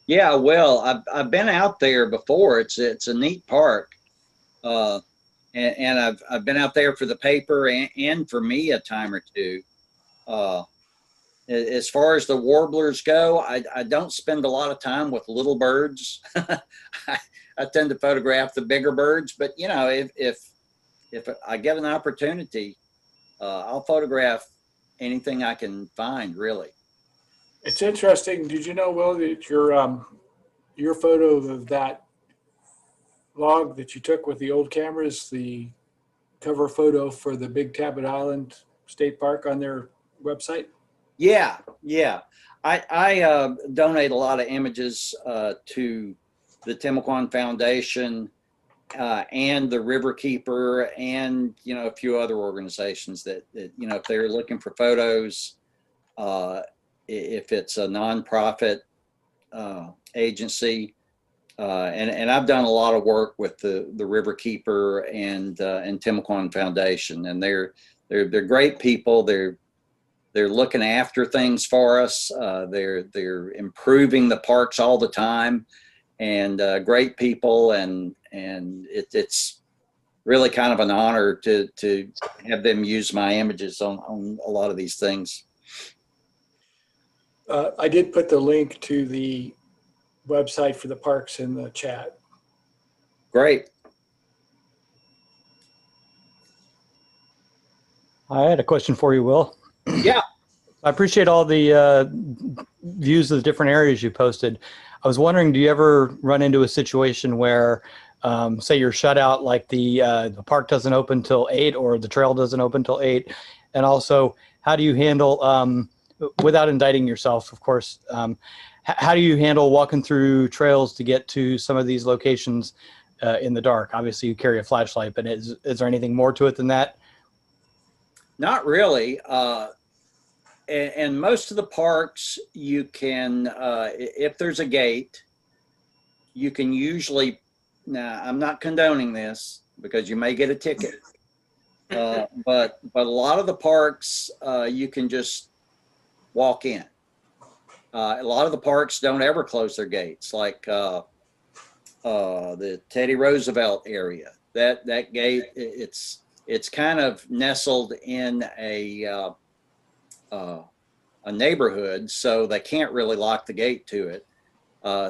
Yeah, well, I've been out there before. It's a neat park, and I've been out there for the paper and for me a time or two. As far as the warblers go, I don't spend a lot of time with little birds. I tend to photograph the bigger birds, but if I get an opportunity, I'll photograph anything I can find, really. It's interesting. Did you know, Will, that your photo of that log that you took with the old cameras, the cover photo for the Big Tablet Island State Park on their website? Yeah. I donate a lot of images to the Timucuan Foundation and the Riverkeeper, and a few other organizations that if they're looking for photos, if it's a nonprofit agency, and I've done a lot of work with the Riverkeeper and Timucuan Foundation, and they're great people. They're looking after things for us. They're improving the parks all the time, and great people, and it's really kind of an honor to have them use my images on a lot of these things. I did put the link to the website for the parks in the chat. Great. I had a question for you, Will. Yeah. I appreciate all the views of the different areas you posted. I was wondering, do you ever run into a situation where, say you're shut out, like the park doesn't open till 8 or the trail doesn't open till 8? And also, how do you handle, without indicting yourself, of course, how do you handle walking through trails to get to some of these locations in the dark? Obviously, you carry a flashlight, but is there anything more to it than that? Not really. And most of the parks, you can, if there's a gate, you can usually, now I'm not condoning this because you may get a ticket, but a lot of the parks, you can just walk in. A lot of the parks don't ever close their gates, like the Teddy Roosevelt area. That gate, it's kind of nestled in a neighborhood, so they can't really lock the gate to it.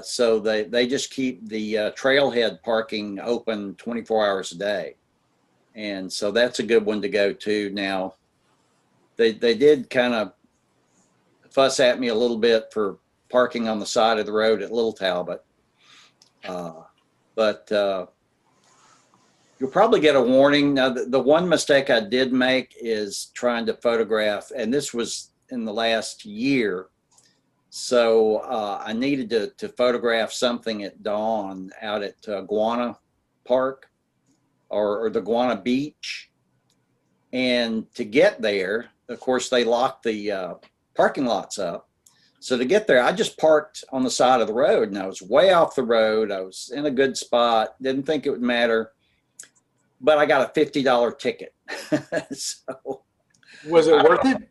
So they just keep the trailhead parking open 24 hours a day. And so that's a good one to go to. Now, they did kind of fuss at me a little bit for parking on the side of the road at Little Talbot. But you'll probably get a warning. Now, the one mistake I did make is trying to photograph, and this was in the last year. So I needed to photograph something at dawn out at Guana Park or the Guana Beach. And to get there, of course, they locked the parking lots up. So to get there, I just parked on the side of the road, and I was way off the road. I was in a good spot, didn't think it would matter, but I got a $50 ticket. So, Was it worth it?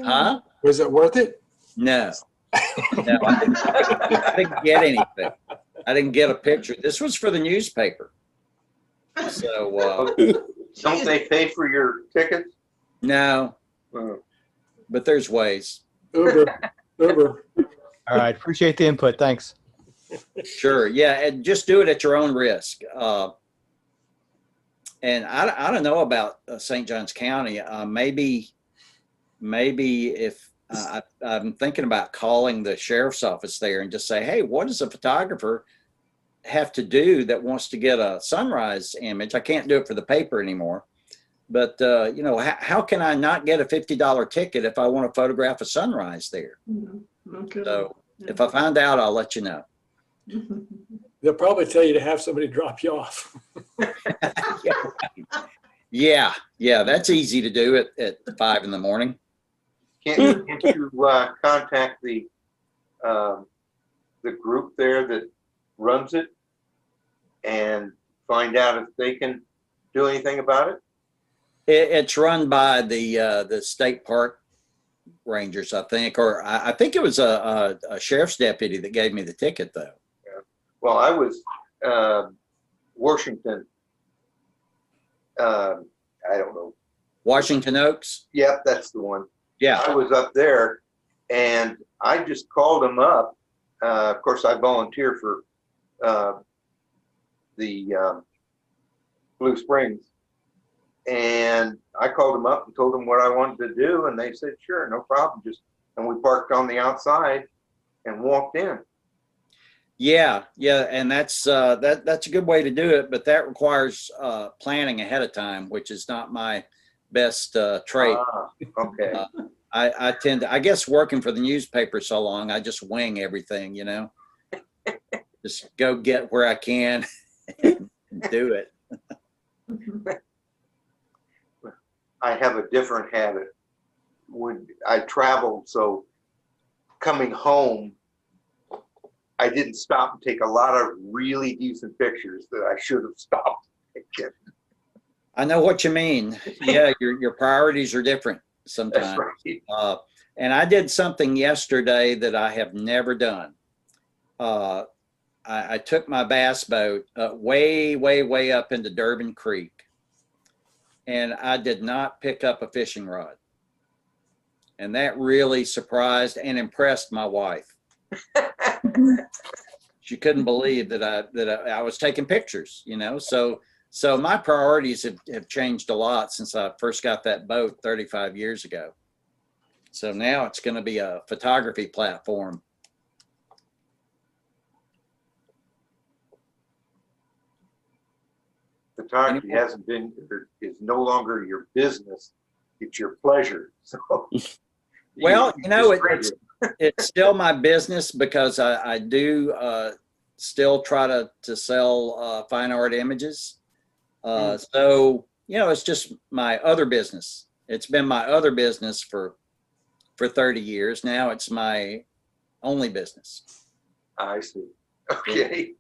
huh? Was it worth it? No. No, I didn't get anything. I didn't get a picture. This was for the newspaper. So, Don't they pay for your tickets? no, but there's ways. Uber. All right, appreciate the input. Thanks. Sure. Yeah. And just do it at your own risk. And I don't know about St. Johns County. Maybe if I'm thinking about calling the sheriff's office there and just say, hey, what does a photographer have to do that wants to get a sunrise image? I can't do it for the paper anymore. But, you know, how can I not get a $50 ticket if I want to photograph a sunrise there? Okay. So if I find out, I'll let you know. They'll probably tell you to have somebody drop you off. Yeah, that's easy to do at 5 in the morning. Can't you contact the group there that runs it and find out if they can do anything about it? It's run by the state park rangers, I think, or I think it was a sheriff's deputy that gave me the ticket, though. Yeah. Well, I was Washington. I don't know. Washington Oaks? Yep, that's the one. Yeah. I was up there, and I just called them up. Of course, I volunteer for the Blue Springs. And I called them up and told them what I wanted to do, and they said, sure, no problem. And we parked on the outside and walked in. Yeah, and that's a good way to do it, but that requires planning ahead of time, which is not my best trait. Okay. I tend to, I guess, working for the newspaper so long, I just wing everything, you know. Just go get where I can and do it. I have a different habit. When I traveled, so coming home, I didn't stop and take a lot of really decent pictures that I should have stopped taking. I know what you mean. Yeah, your priorities are different sometimes. That's right. And I did something yesterday that I have never done. I took my bass boat way, way, way up into Durbin Creek, and I did not pick up a fishing rod. And that really surprised and impressed my wife. She couldn't believe that I was taking pictures, you know. So my priorities have changed a lot since I first got that boat 35 years ago. So now it's going to be a photography platform. Photography is no longer your business. It's your pleasure. So, well, you know, it's still my business because I do still try to sell fine art images. So, you know, it's just my other business. It's been my other business for 30 years. Now it's my only business. I see. Okay.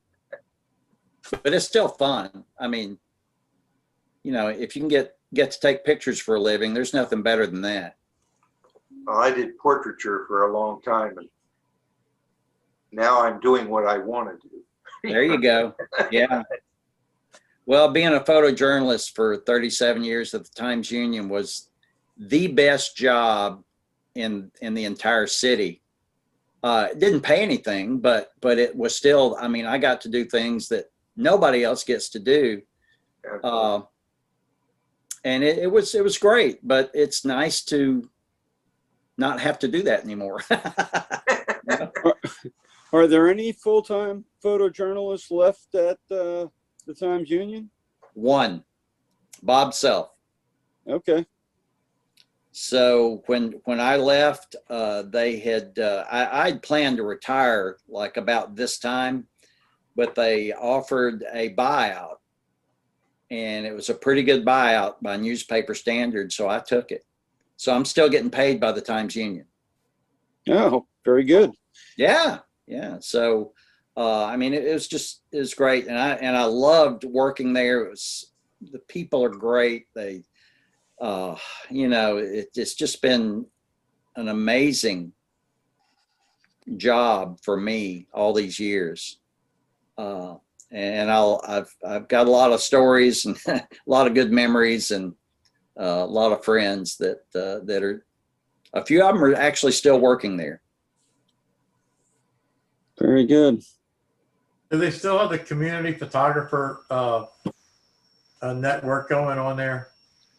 But it's still fun. I mean, you know, if you can get to take pictures for a living, there's nothing better than that. Well, I did portraiture for a long time, and now I'm doing what I want to do. There you go. Yeah. Well, being a photojournalist for 37 years at the Times-Union was the best job in the entire city. It didn't pay anything, but it was still, I mean, I got to do things that nobody else gets to do. And it was great, but it's nice to not have to do that anymore. Are there any full-time photojournalists left at the Times-Union? One, Bob Self. Okay. So when I left, they had I'd planned to retire like about this time, but they offered a buyout, and it was a pretty good buyout by newspaper standards, so I took it. So I'm still getting paid by the Times-Union. Oh, very good. Yeah, yeah. So I mean, it was great, and I loved working there. It was, the people are great. They you know, it's just been an amazing job for me all these years. And I've got a lot of stories and a lot of good memories, and a lot of friends that are, a few of them are actually still working there. Very good. Do they still have the community photographer network going on there?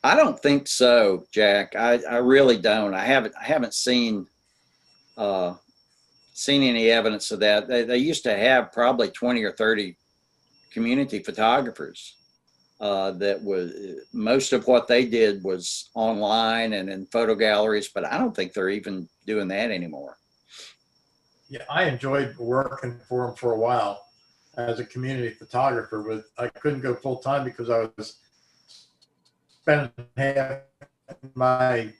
I don't think so, Jack. I really don't. I haven't seen any evidence of that. They used to have probably 20 or 30 community photographers. That was, most of what they did was online and in photo galleries, but I don't think they're even doing that anymore. Yeah, I enjoyed working for them for a while as a community photographer, but I couldn't go full time because I was spending half my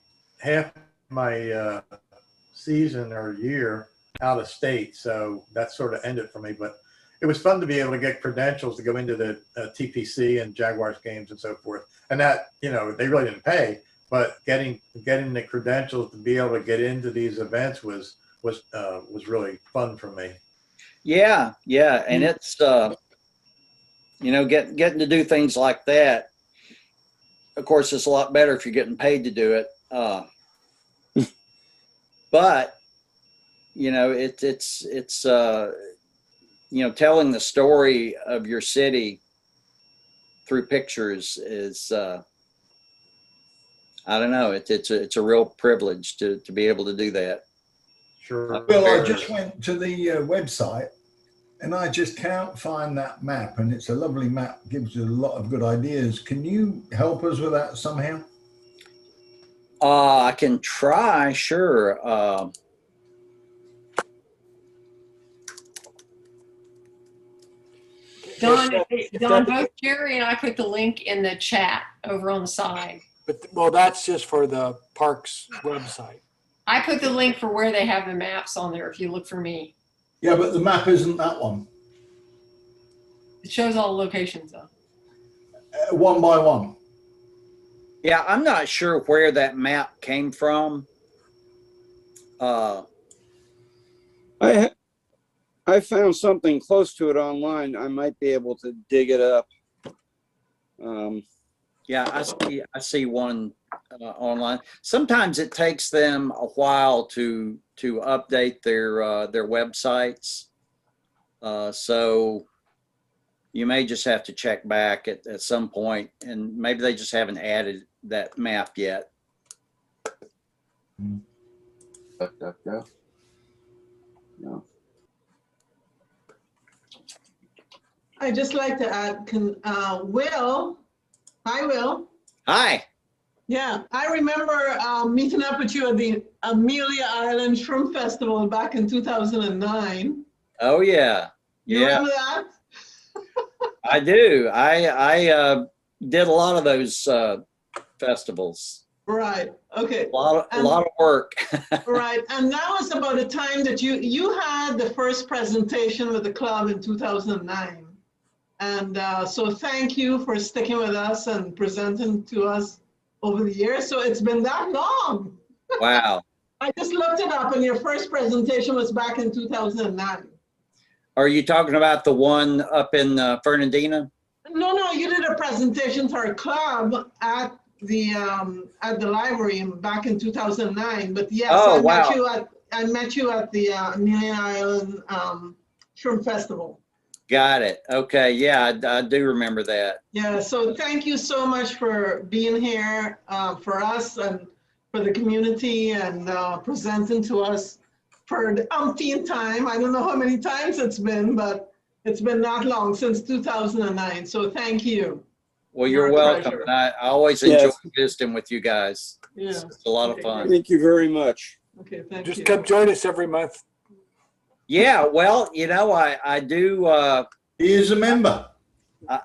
season or year out of state, so that sort of ended for me. But it was fun to be able to get credentials to go into the TPC and Jaguars games and so forth. And that, you know, they really didn't pay, but getting the credentials to be able to get into these events was really fun for me. Yeah, yeah, and it's you know, getting to do things like that. Of course, it's a lot better if you're getting paid to do it. But you know, it's you know, telling the story of your city through pictures is I don't know, it's a real privilege to be able to do that. Sure. Well, I just went to the website and I just can't find that map, and it's a lovely map, gives you a lot of good ideas. Can you help us with that somehow? I can try, sure. Don, both Jerry and I put the link in the chat over on the side. But, well, that's just for the parks website. I put the link for where they have the maps on there if you look for me. Yeah, but the map isn't that one. It shows all the locations though. One by one. Yeah, I'm not sure where that map came from. I found something close to it online. I might be able to dig it up. Yeah, I see one online. Sometimes it takes them a while to update their websites. So you may just have to check back at some point, and maybe they just haven't added that map yet. No. I'd just like to add, Will, hi, Will. Hi. Yeah, I remember meeting up with you at the Amelia Island Shrimp Festival back in 2009. Oh yeah. You Yeah, remember that? I do. I did a lot of those festivals. Right, okay. A lot of work. Right, and that was about the time that you had the first presentation with the club in 2009. And so thank you for sticking with us and presenting to us over the years. So it's been that long. Wow. I just looked it up and your first presentation was back in 2009. Are you talking about the one up in Fernandina? No, you did a presentation to our club at the library back in 2009. But yes, Oh, I met you at the Amelia Island Shrimp Festival. Got it. Okay. Yeah, I do remember that. Yeah, so thank you so much for being here for us and for the community and presenting to us for the umpteenth time. I don't know how many times it's been, but it's been that long, since 2009. So thank you. Well, you're You're a welcome. treasure. I always enjoy Yes. visiting with you guys. Yeah. It's a lot of Okay, fun. Thank you very much. Okay, thank Just you. come join us every month. Yeah, well, I do. He is a member. I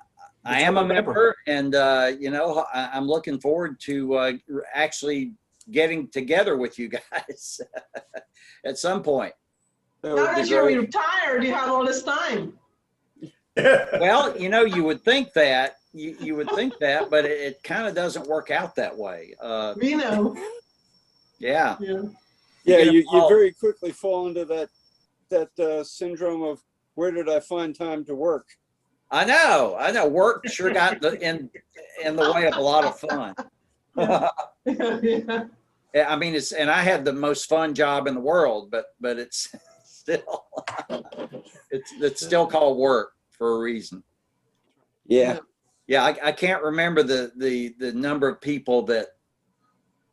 am a member, and I'm looking forward to actually getting together with you guys at some point. That Now would be that you're great. retired, you have all this time. Well, you would think that you would think that, but it kind of doesn't work out that way. We know. Yeah. Yeah. Yeah, get you involved. very quickly fall into that syndrome of where did I find time to work? I know. Work sure got in the way of a lot of fun. Yeah. Yeah, I mean, and I had the most fun job in the world, but it's still it's still called work for a reason. Yeah. Yeah, I can't remember the number of people that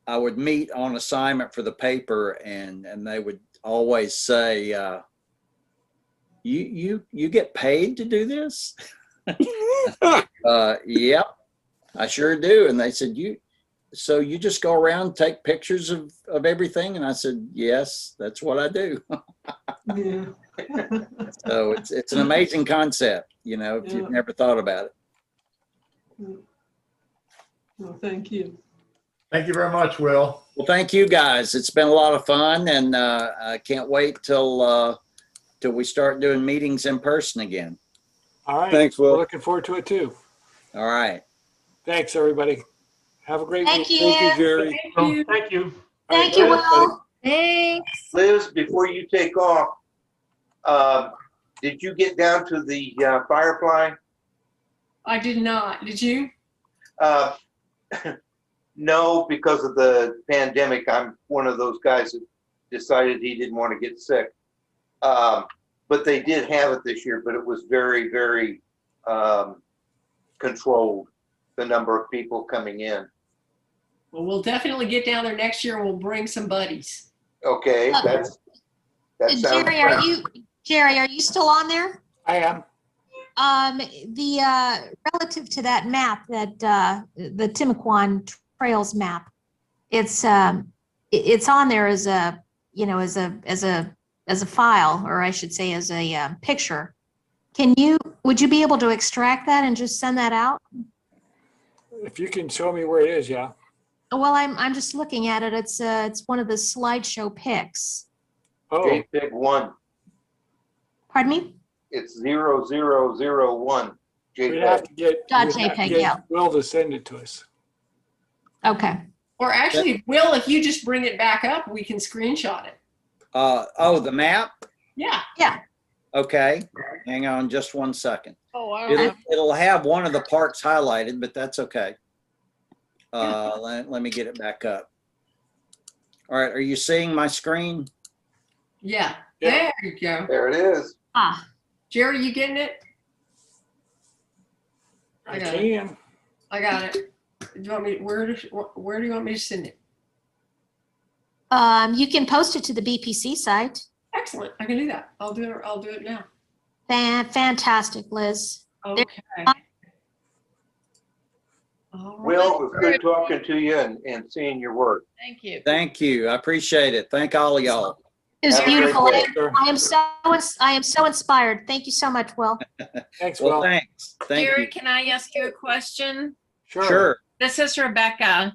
I would meet on assignment for the paper, and they would always say, you get paid to do this? Yep, I sure do. And they said, so you just go around, take pictures of everything? And I said, yes, that's what I do. Yeah. So it's an amazing concept, if you've never thought about it. Well, thank you. Thank you very much, Will. Well, thank you guys. It's been a lot of fun, and I can't wait till we start doing meetings in person again. All right. Thanks, Will. We're looking forward to it too. All right. Thanks, everybody. Have a great week. Thank you. Thank you, Jerry. Thank you. Thank you. All right, Thank you, bye, everybody. Will. Thanks. Liz, before you take off, did you get down to the Firefly? I did not. Did you? No, because of the pandemic. I'm one of those guys that decided he didn't want to get sick. But they did have it this year, but it was very, very controlled, the number of people coming in. Well, we'll definitely get down there next year and we'll bring some buddies. Okay, that sounds Jerry, are you still on there? I am. Relative to that map, that the Timucuan Trails map, it's on there as a file, or I should say as a picture. Would you be able to extract that and just send that out? If you can show me where it is, yeah. Well, I'm just looking at it. It's one of the slideshow pics. Oh, JPEG 1. Pardon me? It's 0001 We'd have JPEG. to get, Dot we'd have to JPEG, get yeah. Will to send it to us. Okay. Or actually, Will, if you just bring it back up, we can screenshot it. Oh, the map? Yeah. Yeah. Okay, hang on just one second. Oh, wow. It'll have one of the parks highlighted, but that's okay. Let me get it back up. All right, are you seeing my screen? Yeah. Yeah. There you go. There it is. Ah, Jerry, you getting it? I got it. can. I got it. Do you want me, where do you want me to send it? you can post it to the BPC site. Excellent. I can do that. I'll do it now. Fantastic, Liz. Okay. All right. Will, it was good talking to you and seeing your work. Thank you. Thank you, I appreciate it. Thank all of y'all. It was Have a great beautiful. day. Sure. I am so inspired. Thank you so much, Will. Thanks, Well, Will. thanks, thank Jerry, you. can I ask you a question? Sure, This is Rebecca.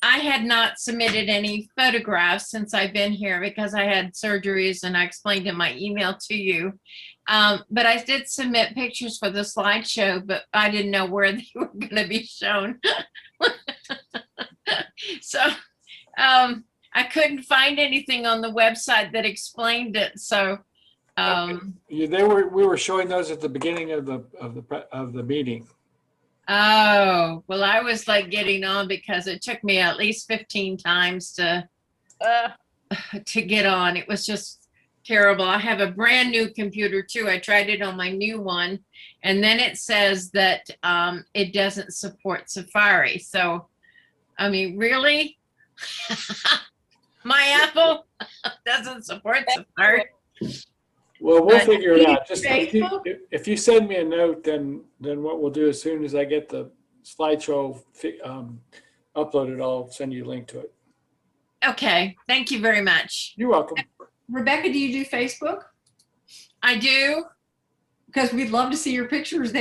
I had not submitted any photographs since I've been here because I had surgeries, and I explained in my email to you. But I did submit pictures for the slideshow, but I didn't know where they were going to be shown. So I couldn't find anything on the website that explained it. So We were showing those at the beginning of the meeting. oh, well, I was like getting on because it took me at least 15 times to get on. It was just terrible. I have a brand new computer too. I tried it on my new one, and then it says that it doesn't support Safari. So, I mean, really? My Apple doesn't support Safari. Well, we'll But figure it out. Just Facebook? if you send me a note, then what we'll do as soon as I get the slideshow uploaded, I'll send you a link to it. Okay, thank you very much. You're welcome. Rebecca, do you do Facebook? I do. Because we'd love to see your pictures there.